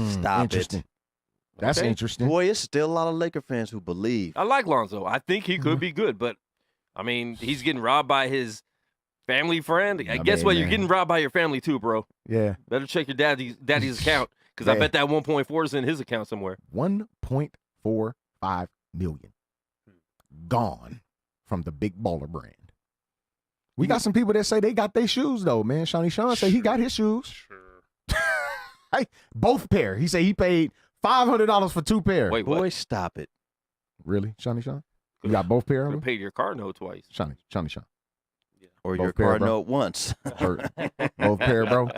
Stop it. That's interesting. Boy, it's still a lot of Laker fans who believe. I like Lonzo. I think he could be good, but I mean, he's getting robbed by his family friend. Guess what? You're getting robbed by your family too, bro. Yeah. Better check your daddy's account because I bet that 1.4 is in his account somewhere. 1.45 million gone from the Big Baller brand. We got some people that say they got their shoes though, man. Shawnee Sean say he got his shoes. Sure. Hey, both pair. He said he paid $500 for 2 pairs. Wait, boy, what? Stop it. Really, Shawnee Sean? You got both pair of them? Paid your car note twice. Shawnee Sean. Yeah. Or Both your pair, car bro. note once. Both pair, bro.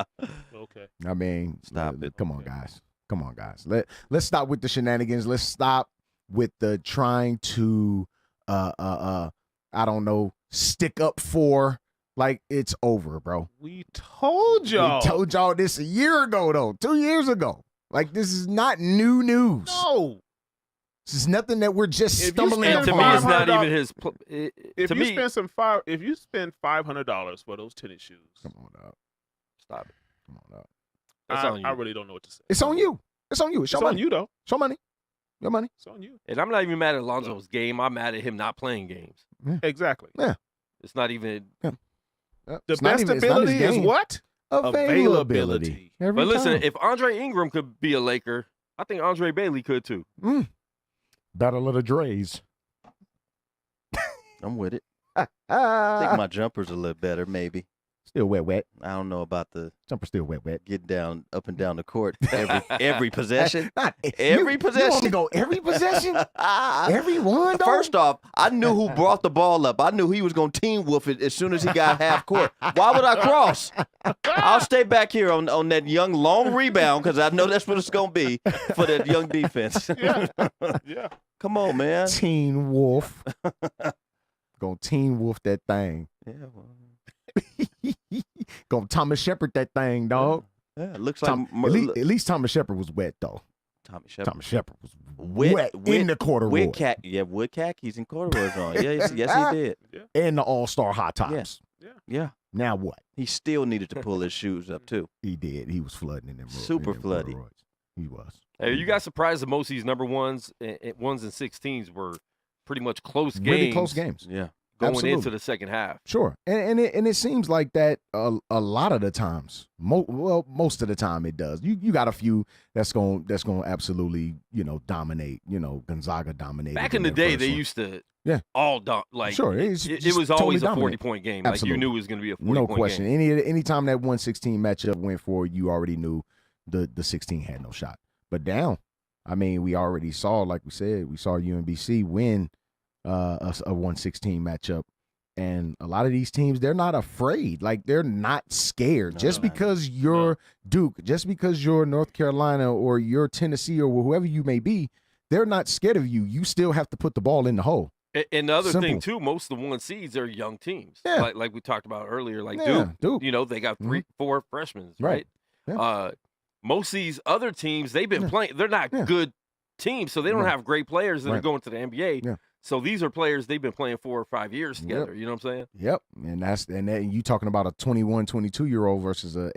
Okay. I mean, Stop it. Come on, guys. Come on, guys. Let's stop with the shenanigans. Let's stop with the trying to I don't know, stick up for like it's over, bro. We told y'all. We told y'all this a year ago, though. 2 years ago. Like, this is not new news. No. This is nothing that we're just If you stumbling spend To upon. me, it's not $500 even his. If to you me, spend $500 for those tennis shoes, Come on, dog. stop it. Come on, dog. That's on you. I really don't know what to say. It's on you. It's on you. It's It's your on money. you though. It's your money. Your money. It's on you. And I'm not even mad at Alonzo's game. I'm mad at him not playing games. Exactly. It's not even. The It's not best even- it's not his ability is game. what? Availability. Every But listen, time. if Andre Ingram could be a Laker, I think Andre Bailey could too. Battle of the Dre's. I'm with it. I think my jumper's a little better, maybe. Still wet. I don't know about the Jumper still wet. get down up and down the court every possession. Not Every You possession. want me to go every possession? Every one, though? First off, I knew who brought the ball up. I knew he was going to team wolf it as soon as he got half court. Why would I cross? I'll stay back here on that young long rebound because I know that's what it's going to be for that young defense. Yeah. Come on, man. Teen Wolf. Gonna Teen Wolf that thing. Yeah, well, Gonna Thomas Shepard that thing, dog. yeah, it looks like At least Thomas Shepard was wet, though. Tommy Shepard. Thomas Shepard was Wet- in the corduroy. With khakis and corduroys on. Yes, he did. And the All-Star hot tops. Yeah. Now what? He still needed to pull his shoes up, too. He did. He was flooding in them. Super in them floody. corduroys. He was. Hey, you guys surprised that most of these number ones and 16s were pretty much close games. Really close games. Yeah. going Absolutely. into the second half. Sure, and it seems like that a lot of the times. Most of the time it does. You got a few that's going absolutely dominate. Gonzaga dominated. Back in the day, they one. used to all like sure it was always totally a 40-point game. Absolutely. Like you knew it was going to be a 40-point no question. game. Anytime that 116 matchup went forward, you already knew the 16 had no shot. But down, I mean, we already saw, like we said, we saw UMBC win a 116 matchup. And a lot of these teams, they're not afraid. Like, they're not scared. Just because you're Duke, just because you're North Carolina or you're Tennessee or whoever you may be, they're not scared of you. You still have to put the ball in the hole. And the other Simple. thing, too, most of the 1 seeds are young teams. Yeah. Like we talked about earlier. Like Duke. they got 3-4 freshmen, Right. right? Yeah. Most of these other teams, they've been playing. They're not good teams, so they don't have great players that are going to the NBA. Yeah. So these are players they've been playing 4 or 5 years together. You know what I'm saying? Yep. And you talking about a 21, 22-year-old versus a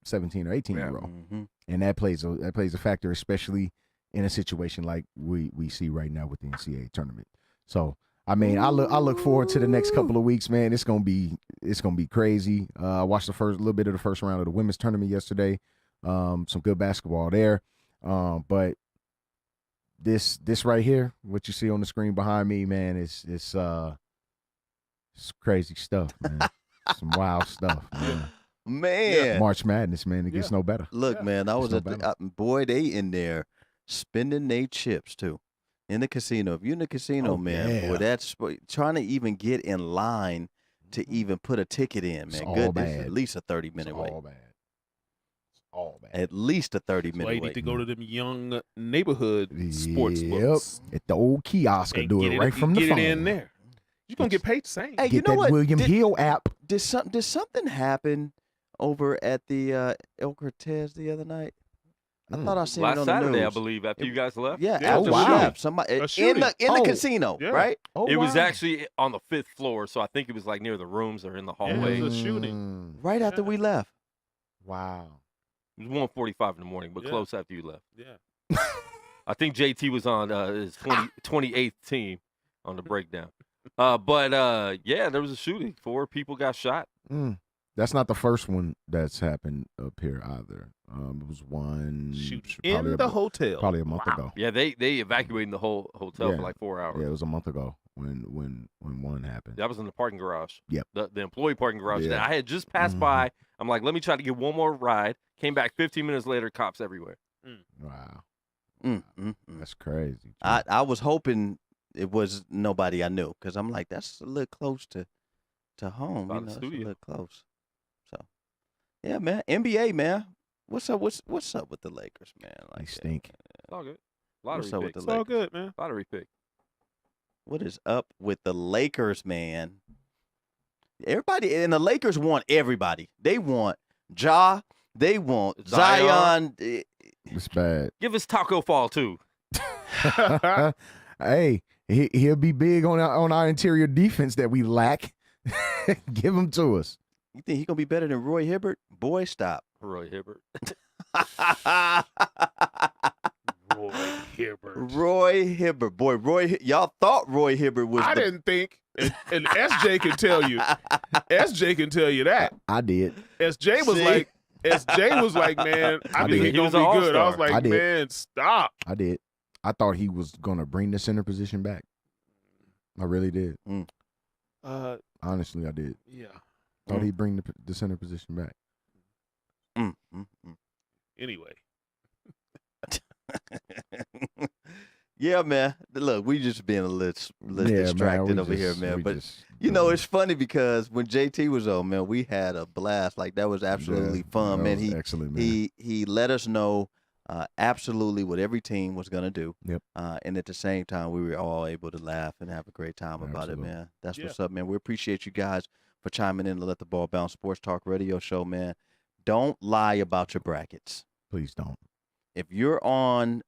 17 or 18-year-old. Mm-hmm. And that plays a factor, especially in a situation like we see right now with the NCAA tournament. So I mean, I look forward to the next couple of weeks, man. It's gonna be crazy. I watched a little bit of the first round of the women's tournament yesterday. Some good basketball there. But this right here, what you see on the screen behind me, man, it's crazy stuff, man. Some wild stuff, man. March Madness, man. It gets no better. Look, man, I was no at the better. boy. They in there spending their chips too, in the casino. If you're in the casino, man, boy, that's trying to even get in line to even put a ticket in, man. Goodness, at least a 30-minute wait. All bad. At least a 30-minute That's why you wait. need to go to them young neighborhood sports books. At the old kiosk, And do get it right from the get phone. it in there. You're gonna get paid the same. Hey, Get you know that what? William Hill app. Did something happen over at the El Cortez the other night? I thought I seen it Last on Saturday, the news. I believe, after you guys left. Yeah, Yeah, after we wow. left, somebody A in shooting. the casino, right? Oh, It was wow. actually on the 5th floor, so I think it was like near the rooms or in the hallway. It was a shooting. Right after we left. Wow. It was 1:45 in the morning, but close after you left. Yeah. I think JT was on his 28th team on the breakdown. But there was a shooting. 4 people got shot. That's not the first one that's happened up here either. It was one Shoot probably in the hotel. probably a month ago. Yeah, they evacuated the whole hotel Yeah. for like 4 hours. Yeah, it was a month ago when one happened. That was in the parking garage. Yep. The employee parking garage. Yeah. That I had just passed by. I'm like, let me try to get one more ride. Came back 15 minutes later, cops everywhere. Wow. Mm. That's crazy. I was hoping it was nobody I knew because I'm like, that's a little close to home. By You the know, it's a studio. little close. So, yeah, man. NBA, man. What's up? What's up with the Lakers, man? They Like, stink. It's all good. Lottery What's up with pick. the It's all Lakers? good, man. Lottery pick. What is up with the Lakers, man? Everybody and the Lakers want everybody. They want Ja. They want Zion. It's bad. Give us Taco Fall too. Hey, he'll be big on our interior defense that we lack. Give him to us. You think he gonna be better than Roy Hibbert? Boy, stop. Roy Hibbert. Roy Hibbert. Roy Hibbert. Boy, y'all thought Roy Hibbert was I didn't think, and SJ can tell you. SJ can tell you that. I did. SJ was like, man, I think did. he's He gonna was be an good. I was all-star. I like, did. man, stop. I did. I thought he was gonna bring the center position back. I really did. Honestly, I did. Yeah. Thought he'd bring the center position back. Anyway. Yeah, man. Look, we just being a little distracted over here, man. But you know, it's funny because when JT was on, man, we had a blast. Like that was absolutely fun, man. Excellent, man. He let us know absolutely what every team was gonna do. Yep. And at the same time, we were all able to laugh and have a great time about it, man. That's what's up, man. We appreciate you guys for chiming in to Let the Ball Bounce Sports Talk Radio Show, man. Don't lie about your brackets. Please don't. If you're on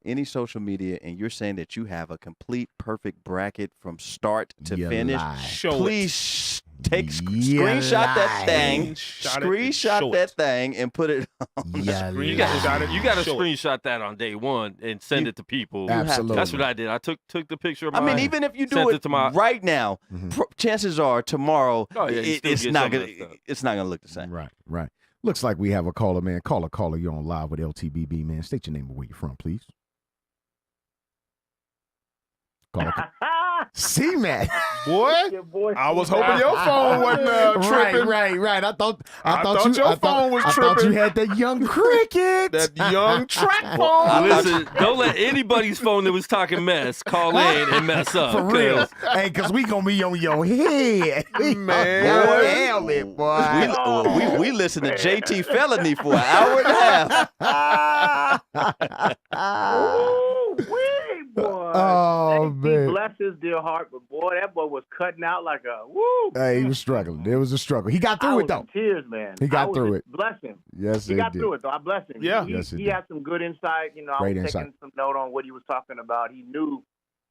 any social media and you're saying that you have a complete perfect bracket from start to You finish, lie. Show please take You screenshot that lie. thing, Screenshot it and screenshot show that it. thing, and put it on. You screen. You got Got to it. you got to Show it. screenshot that on day one and send it to people. Absolutely. That's what I did. I took the picture of I mine. mean, even if you do sent it it to my- right now, chances are tomorrow Oh, yeah, you still it's get not some of gonna that stuff. it's not gonna look the same. Right. Looks like we have a caller, man. Caller. You're on live with LTBB, man. State your name and where you're from, please. Caller. See, man. Boy, I was hoping your phone wasn't tripping. Right. I thought your phone was I thought you tripping. had that young cricket. That young track phone. Listen, don't let anybody's phone that was talking mess call in and mess up. For real. 'cause Hey, because we going to be on your head. Man. Your helmet, boy. We listened to JT Felony for an hour and a half. Boy. Oh, man. Bless his dear heart, but boy, that boy was cutting out like a woo. Hey, he was struggling. There was a struggle. He got I through was it, though. in tears, man. He got I was through just- it. Bless him. Yes, He he got did. through it, though. I bless him. Yeah. Yes, he he did. had some good insight. You know, I Great was insight. taking some note on what he was talking about. He knew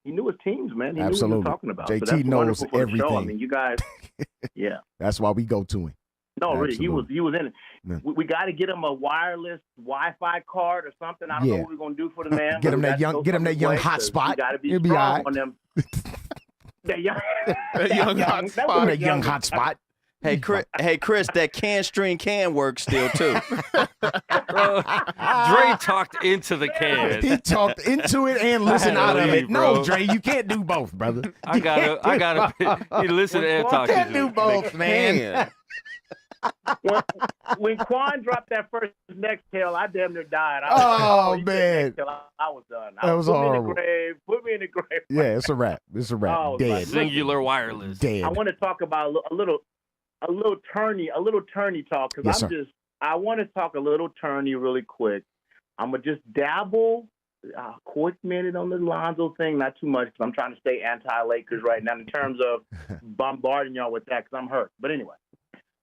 his teams, man. He knew what he Absolutely. was talking about. JT so that's knows wonderful for the show. I everything. mean, you guys, yeah. That's why we go to him. No, really, he was in it. Yeah. We got to get him a wireless Wi-Fi card or something. I don't know what we're gonna do for the man. Get but him we that gotta young- go get him some that young way, hot 'cause spot. You got to be He'll be strong all right. on them. That young, That young hot that spot. was That young hot spot. Hey, Chris, that can work still too. Dre talked into the can. He talked into it and listened I out of believe, it. No, bro. Dre, you can't do both, brother. I gotta. He listened and talked Can't into do it. both, man. when Quan dropped that first next tail, I damn near died. Oh, he said man. next tail, I was done. That was put me in horrible. the grave. Put me in the grave. Yeah, it's a wrap. It's a wrap. Oh, Dead. Singular wireless. Dead. I want to talk about a little tourney talk because Yes, sir. I want to talk a little tourney really quick. I'm gonna just dabble a quick minute on the Lonzo thing, not too much because I'm trying to stay anti-Lakers right now in terms of bombarding y'all with that because I'm hurt. But anyway,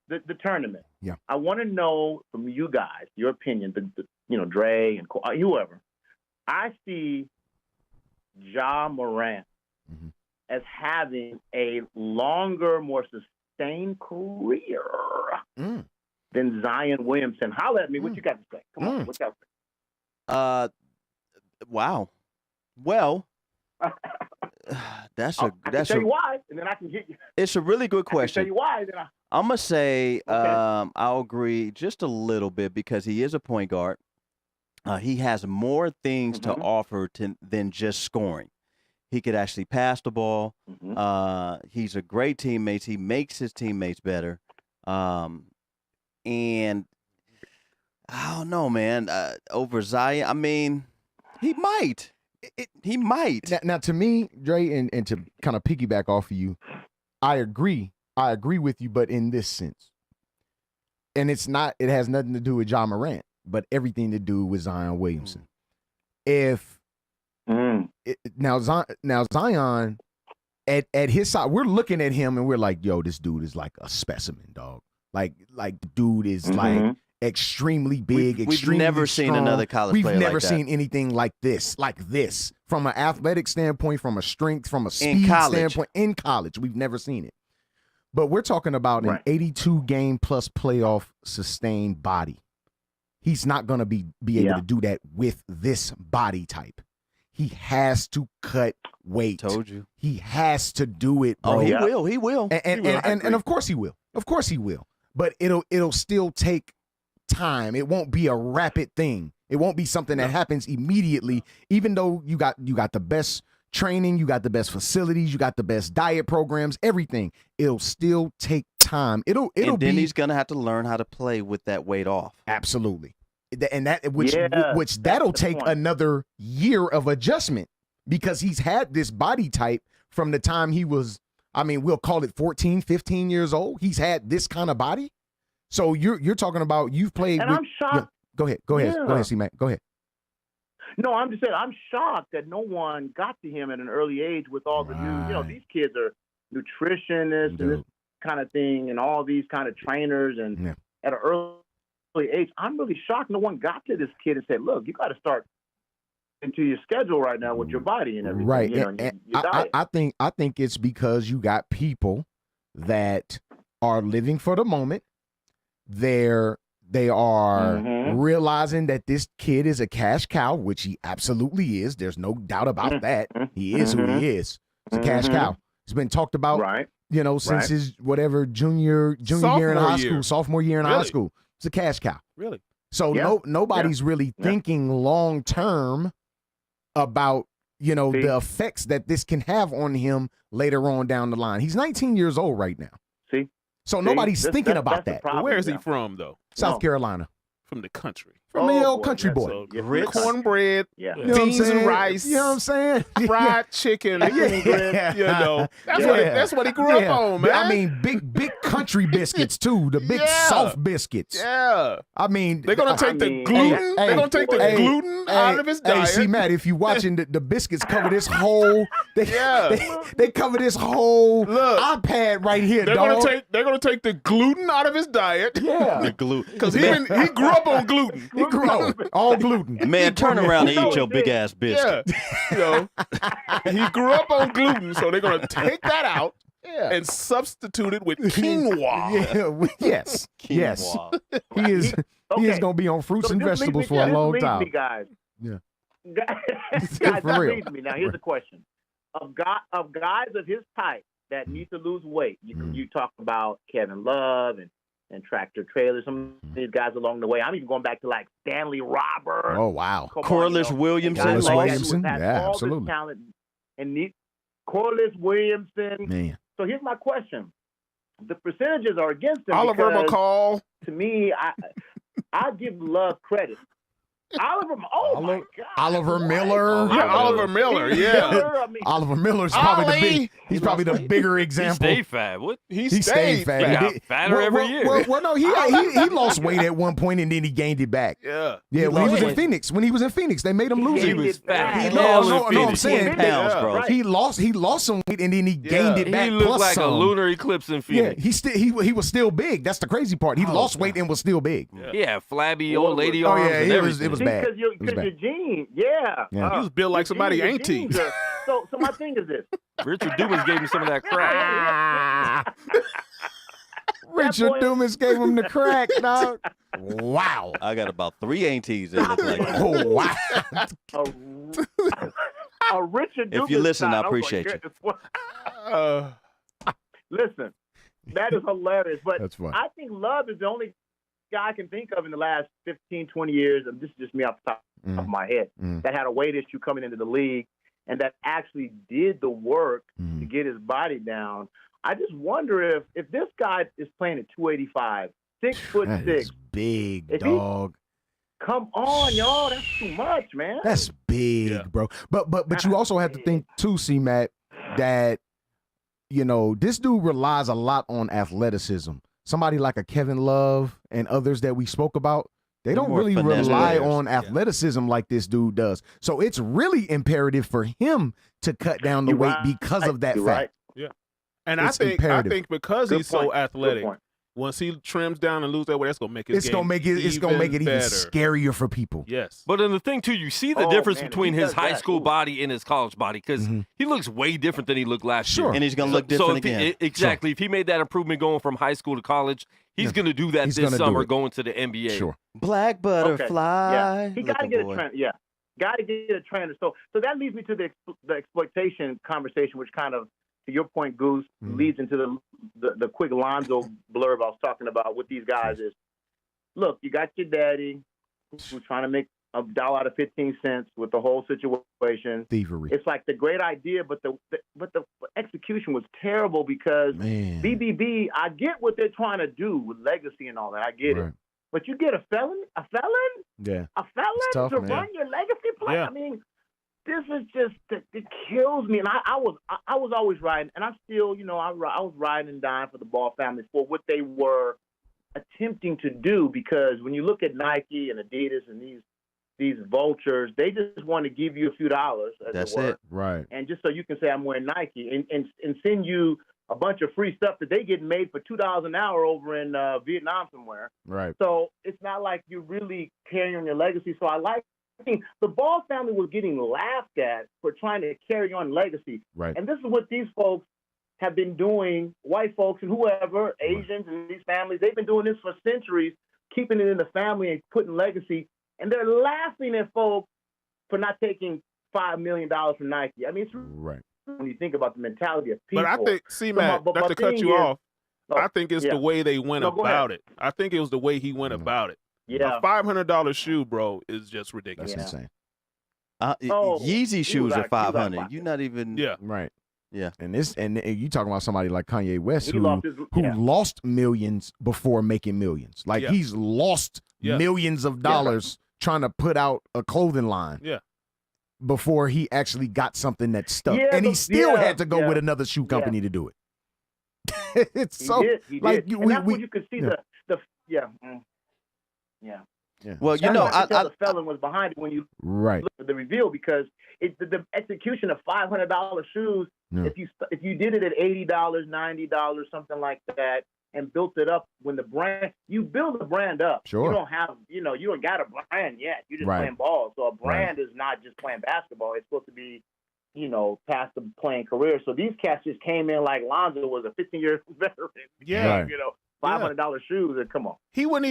the tournament. Yeah. I want to know from you guys your opinion. Dre and whoever. I see Ja Morant Mhm. as having a longer, more sustained career Mm. than Zion Williamson. Holla at me. What you got to say? Come on. What you got to say? Wow. Well, that's I can tell you why, and then I can get you. it's a really good I can tell question. you why, then I'm gonna say Okay. I'll agree just a little bit because he is a point guard. He has more things to Mhm. offer than just scoring. He could actually pass the ball. Mhm. He's a great teammate. He makes his teammates better. And I don't know, man. Over Zion, I mean, he might. He might. Now, to me, Dre, and to kind of piggyback off of you, I agree with you, but in this sense. And it has nothing to do with John Morant, but everything to do with Zion Williamson. Now Zion, at his side, we're looking at him and we're like, yo, this dude is like a specimen, dog. Like the dude is like extremely big, we've never seen another college player We've never like that. seen anything like this, from an athletic standpoint, from a strength, from a speed standpoint. In college, we've never seen it. But we're talking about an 82 game plus playoff sustained body. He's not going to be able to do that with this body type. He has to cut weight. Told you. He has to do it, bro. Oh, he will. He will. And of course he will. Of course he will. But it'll still take time. It won't be a rapid thing. It won't be something that happens immediately, even though you got the best training, you got the best facilities, you got the best diet programs, everything. It'll still take time. It'll and then be, he's gonna have to learn how to play with that weight off. Absolutely. And that'll take another year of adjustment, because he's had this body type from the time he was, we'll call it 14, 15 years old. He's had this kind of body. So you're talking about you've played and with, I'm shocked. Go ahead, C-Mac. Go ahead. No, I'm just saying I'm shocked that no one got to him at an early age with all the new, these kids are nutritionists and this kind of thing and all these kind of trainers and at an early age. I'm really shocked no one got to this kid and said, look, you got to start into your schedule right now with your body and everything. Right. Your diet. I think it's because you got people that are living for the moment. They are realizing that this kid is a cash cow, which he absolutely is. There's no doubt about that. He is who he is. It's a cash cow. It's been talked about, since his sophomore year in high school, sophomore year in high school. It's a cash cow. Really? So nobody's really thinking long term about the effects that this can have on him later on down the line. He's 19 years old right now. So nobody's thinking about that. Where is he from, though? South Carolina. From the country. From the old country boy. So cornbread, beans and rice. You know what I'm saying? Fried chicken. That's what he grew up on, man. Big country biscuits, too. The big soft biscuits. Yeah. They're going to take the gluten. They're going to take the gluten out of his diet. See, Matt, if you're watching, the biscuits cover this whole, they cover this whole iPad right here, they're dog. They're going to take the gluten out of his diet. Yeah. The gluten. Because he grew up on gluten. He grew up all gluten. Man, turn around and eat your big ass biscuit. Yeah. He grew up on gluten, so they're going to take that out and substitute it with quinoa. Yes. Quinoa. He is going to be on fruits and vegetables for a long time. Guys. Yeah. Guys, that leads me. Now, here's the question. Of guys of his type that need to lose weight, you talk about Kevin Love and Tractor Trailer, some of these guys along the way. I'm even going back to like Stanley Roberts. Oh, wow. Corliss Williamson. Absolutely. Talent and Corliss Williamson. Man. So here's my question. The percentages are against him. Oliver McCall. To me, I give Love credit. Oliver Miller. Yeah, Oliver Miller. Yeah. Oliver Miller's probably he's probably the bigger example. He stayed fat. What? He stayed fat. He got fatter every year. Well, no, he lost weight at one point and then he gained it back. Yeah. Yeah, when he was in Phoenix, they made him lose it. He was fat. No, I'm saying pounds, bro. Right. He lost some weight and then he gained it back. He looked plus like some. a lunar eclipse in Phoenix. Yeah, he was still big. That's the crazy part. He lost weight and was still big. Yeah, flabby old lady Oh arms yeah, and it everything. was bad. Because your genes, Yeah. He was built like somebody ain't he? So my thing is this. Richard Dumas gave him some of that crack. Richard Dumas gave him the crack, dog. Wow. I got about 3 aunties that look like that. Oh, wow. A Richard Dumas. If you listen, I style. appreciate you. Listen, that is hilarious. But That's funny. I think Love is the only guy I can think of in the last 15, 20 years, and this is just me off the top of my head, that had a weight issue coming into the league and that actually did the work to get his body down. I just wonder if this guy is playing at 285, 6'6", That is big, dog. Come on, y'all. That's too much, man. That's big, bro. But you also have to think too, C-Matt, that this dude relies a lot on athleticism. Somebody like a Kevin Love and others that we spoke about, they don't really rely on athleticism like this dude does. So it's really imperative for him to cut down the weight because of that fact. Right. Yeah. And I think because he's so athletic, once he trims down and loses that weight, that's gonna make his game it's gonna make it even better. scarier for people. Yes. But then the thing too, you see the difference between his high school body and his college body, because he looks way different than he looked last year. And he's gonna look different again. Exactly. If he made that improvement going from high school to college, he's gonna do that this summer going to the NBA. Sure. Black butterfly. Yeah. He got to get a trainer. Yeah. Got to get a trainer. So that leads me to the exploitation conversation, which kind of, to your point, Goose, leads into the quick Lonzo blurb I was talking about with these guys is, look, you got your daddy who's trying to make $1 out of 15 cents with the whole situation. Thievery. It's like the great idea, but the execution was terrible because BBB, I get what they're trying to do with legacy and all that. I get it. But you get a felon? Yeah. A felon to run your legacy play? Yeah. I mean, this is just, it kills me. And I was always riding, and I'm still, I was riding and dying for the Ball family for what they were attempting to do, because when you look at Nike and Adidas and these vultures, they just want to give you a few dollars. That's it. Right. And just so you can say I'm wearing Nike and send you a bunch of free stuff that they get made for $2 an hour over in Vietnam somewhere. Right. So it's not like you're really carrying on your legacy. So I think the Ball family was getting laughed at for trying to carry on legacy. Right. And this is what these folks have been doing, white folks and whoever, Asians and these families, they've been doing this for centuries, keeping it in the family and putting legacy. And they're laughing at folks for not taking $5 million from Nike. I mean, it's right. When you think about the mentality of people. But I think, Matt, not to cut you off, I think it's the way they went about it. I think it was the way he went about it. Yeah. A $500 shoe, bro, is just ridiculous. That's insane. Yeezy shoes are $500. You're not even. Yeah. Right. Yeah. And you talking about somebody like Kanye West who lost millions before making millions. Like he's lost millions of dollars trying to put out a clothing line. Yeah. Before he actually got something that stuck. And he still had to go with another shoe company to do it. It's so like and that's when you could see the Well, the felon was behind it when you look at the reveal, because the execution of $500 shoes. Yeah. If you did it at $80, $90, something like that, and built it up when you build a brand up. Sure. You don't have, you don't got a brand yet. You're just playing ball. So a brand is not just playing basketball. It's supposed to be, past the playing career. So these cats just came in like Lonzo was a 15-year veteran. Yeah. $500 shoes, and come on. He wouldn't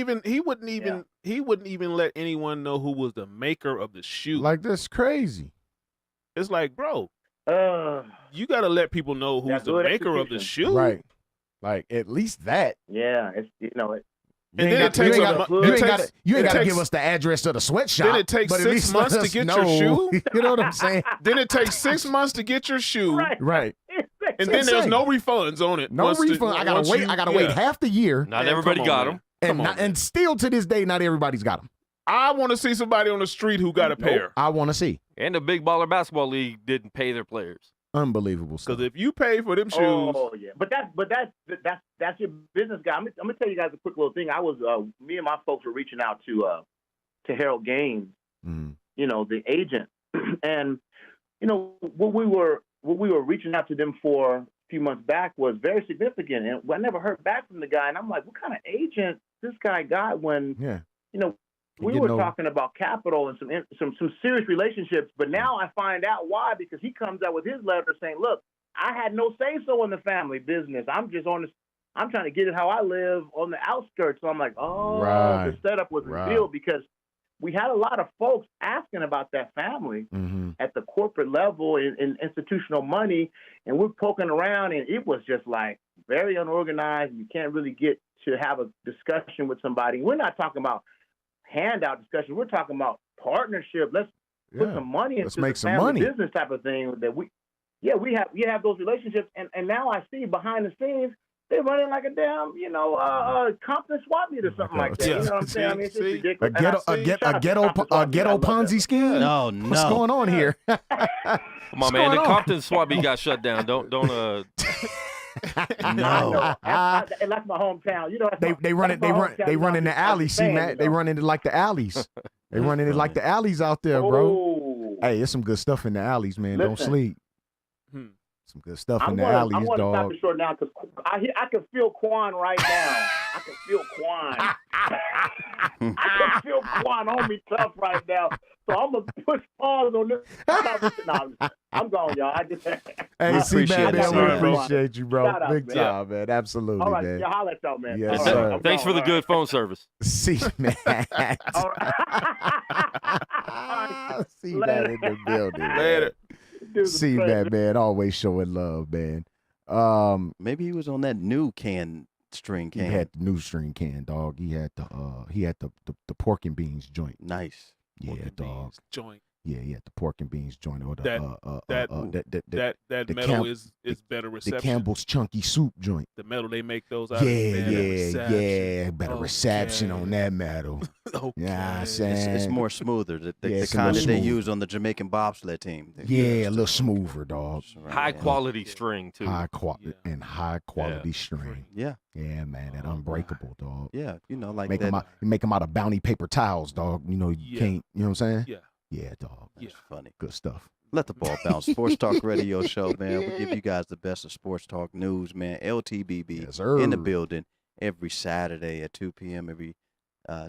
even let anyone know who was the maker of the shoe. Like, that's crazy. It's like, bro, you got to let people know who's the maker of the shoe. Right. Like, at least that. Yeah, it's And then it takes you ain't got to give us the address to the sweatshop. Then it takes 6 months to get your shoe. You know what I'm saying? Then it takes 6 months to get your shoe. Right. And then there's no refunds on it. No refund. I gotta wait half the year. Not everybody got them. And still to this day, not everybody's got them. I want to see somebody on the street who got a pair. I want to see. And the Big Baller Basketball League didn't pay their players. Unbelievable stuff. Because if you pay for them shoes, but that's your business guy. I'm gonna tell you guys a quick little thing. I was me and my folks were reaching out to Harold Gaines, the agent, and what we were reaching out to them for a few months back was very significant, and I never heard back from the guy. And I'm like, what kind of agent this guy got when we were talking about capital and some serious relationships, but now I find out why, because he comes out with his letter saying, look, I had no say-so in the family business. I'm just I'm trying to get it how I live on the outskirts. So I'm like, the setup was revealed, because we had a lot of folks asking about that family at the corporate level in institutional money, and we're poking around, and it was just like very unorganized. You can't really get to have a discussion with somebody. We're not talking about handout discussion. We're talking about partnership. Let's put some money into the family business type of thing. That we have those relationships, and now I see behind the scenes They running like a damn, Compton swap meet or something like that. You know what I'm saying? I mean, it's just ridiculous. A ghetto Ponzi scheme. No, no. What's going on here? Come on, man. The Compton swap meet got shut down. Don't. No. And that's my hometown. You know, they run in the alleys. See, Matt, they run into like the alleys. They run into like the alleys out there, bro. Hey, there's some good stuff in the alleys, man. Don't sleep. Some good stuff in the alleys, I want to dog. stop it short now because I can feel Quan right now. I can feel Quan. I can feel Quan on me tough right now. So I'm going to push pause on this. No, I'm gone, y'all. Hey, see, man, we it. appreciate you, bro. Shout out, Big man. time, man. Absolutely, all right, man. y'all holler at y'all, man. Yes, All sir. right, Thanks for the good phone service. See, man. All right. See that in the building. Later. See that, man. Always showing love, man. Maybe he was on that new string He can. had the new string can, dog. He had the pork and beans joint. Nice. Yeah, Pork and dog. beans joint. Yeah, he had the pork and beans joint or the That the metal Camp- is better the reception. Campbell's chunky soup joint. The metal they make those out of. Man, Yeah, better reception Okay. on that metal. Okay. Yeah, I'm saying It's more smoother. The it's a kind little that they smooth. use on the Jamaican bobsled team. Yeah, a little smoother, dog. High quality string too. High quality Yeah. and high quality string. Yeah. Yeah, man, that unbreakable, dog. Yeah. Like Make that. them out of bounty paper towels, dog. You know, you can't. You know what I'm saying? Yeah. Yeah, dog. That's funny. Good stuff. Let the ball bounce. Sports Talk Radio Show, man. We give you guys the best of sports talk news, man. LTBB Yes, sir. in the building every Saturday at 2 p.m., every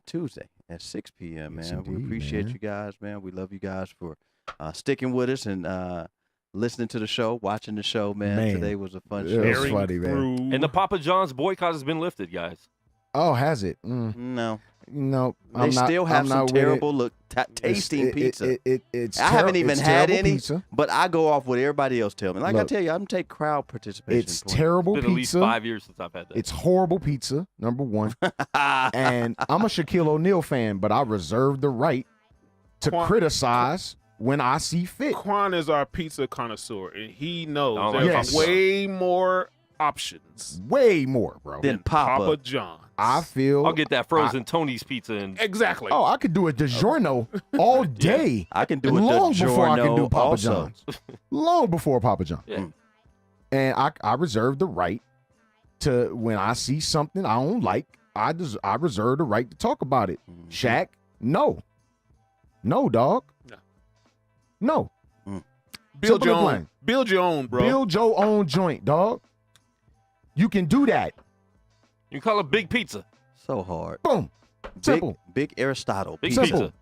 Tuesday at 6 p.m., Yes, man. We indeed, appreciate man. you guys, man. We love you guys for sticking with us and listening to the show, watching the show, man. Man. Today was a fun It show. was Bearing funny, man. through- And the Papa John's boycott has been lifted, guys. Oh, has it? No. No, They still have some terrible tasting pizza. It's I haven't even it's had terrible any, pizza. but I go off what everybody else tell me. Like I Look, tell you, I'm take crowd participation. It's points. terrible It's been at least pizza. 5 years since I've had that. It's horrible pizza, number one. And I'm a Shaquille O'Neal fan, but I reserve the right to criticize when I see fit. Quan is our pizza connoisseur, and he knows Oh, there's yes. way more options Way more, bro. Then Papa John's. I feel. I'll get that frozen Tony's pizza and Exactly. Oh, I could do a DiGiorno all day. I can do it long before I can do DiGiorno Papa also. John's. Long before Papa John's. yeah. And I reserve the right to, when I see something I don't like, I reserve the right to talk about it. Shaq, no. No, dog. No. build Simple your and own. plain. Build your own, bro. Build your own joint, dog. You can do that. You call it big pizza. So hard. Boom. Simple. Big Aristotle. Big pizza. Simple. pizza.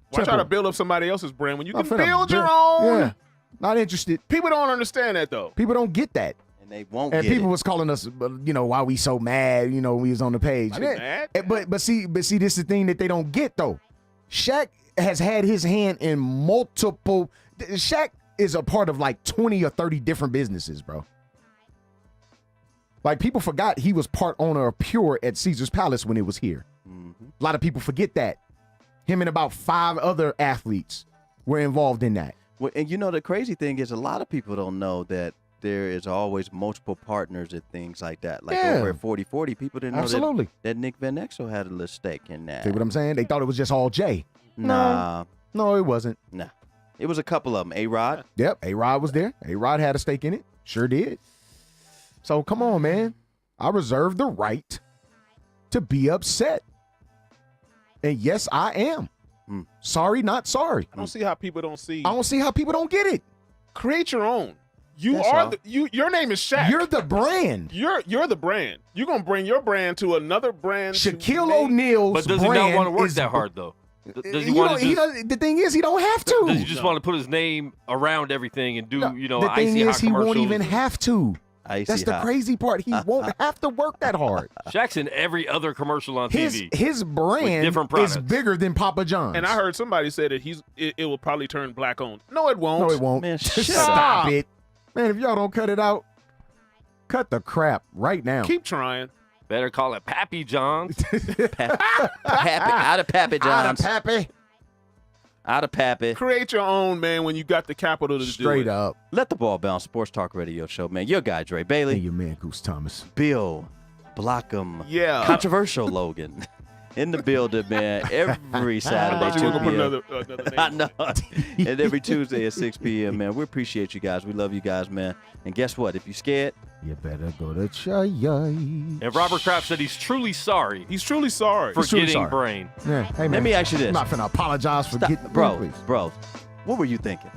Why try Simple. to build up somebody else's brand when you I'm can finna build your own? Yeah. Not interested. People don't understand that though. People don't get that. And they won't And get people it. was calling us, why we so mad, when we was on the page. I ain't mad. But see, this is the thing that they don't get though. Shaq has had his hand in multiple. Shaq is a part of like 20 or 30 different businesses, bro. Like people forgot he was part owner of Pure at Caesar's Palace when it was here. A lot of people forget that. Him and about 5 other athletes were involved in that. Well, and the crazy thing is a lot of people don't know that there is always multiple partners and things like that. Like Yeah. over at 4040, people didn't know Absolutely. that Nick Van Exel had a little stake in that. See what I'm saying? They thought it was just all Jay. Nah. No, it wasn't. Nah. It was a couple of them. A-Rod. Yep, A-Rod was there. A-Rod had a stake in it. Sure did. So come on, man. I reserve the right to be upset. And yes, I am. Sorry, not sorry. I don't see how people don't see. I don't see how people don't get it. Create your own. You That's are all. your name is Shaq. You're the brand. You're the brand. You're gonna bring your brand to another brand. to Shaquille make- O'Neal's But does he brand not want to work is- that hard though? Does he You want know, to he just, doesn't- the thing is, he don't have to. does he just want to put his name around everything and do, the thing icy is, hot he won't commercials even and- have to. Icy That's the hot. crazy part. He won't have to work that hard. Shaq's in every other commercial on TV. His brand different is products. bigger than Papa John's. And I heard somebody say that it will probably turn black owned. No, it won't. No, it won't. Man, shut Stop up. it. Man, if y'all don't cut it out, cut the crap right now. Keep trying. Better call it Pappy John's. Happy, out of Pappy Out of John's. Pappy. Out of Pappy. Create your own, man, when you got the capital to do it. Straight up. Let the ball bounce. Sports Talk Radio Show, man. Your guy, Dre Bailey. Hey, your man, Goose Thomas. Bill Blockham. Yeah. Controversial Logan. In the building, man. Every Saturday, I thought you 2 were going p.m. to put another name. I know. And every Tuesday at 6 p.m., man. We appreciate you guys. We love you guys, man. And guess what? If you're scared, you better go to church. And Robert Kraft said he's truly sorry. He's truly sorry. For truly getting sorry. brain. Yeah. Hey, man. let me ask you this. I'm not finna apologize for Stop. getting Bro, what were you thinking?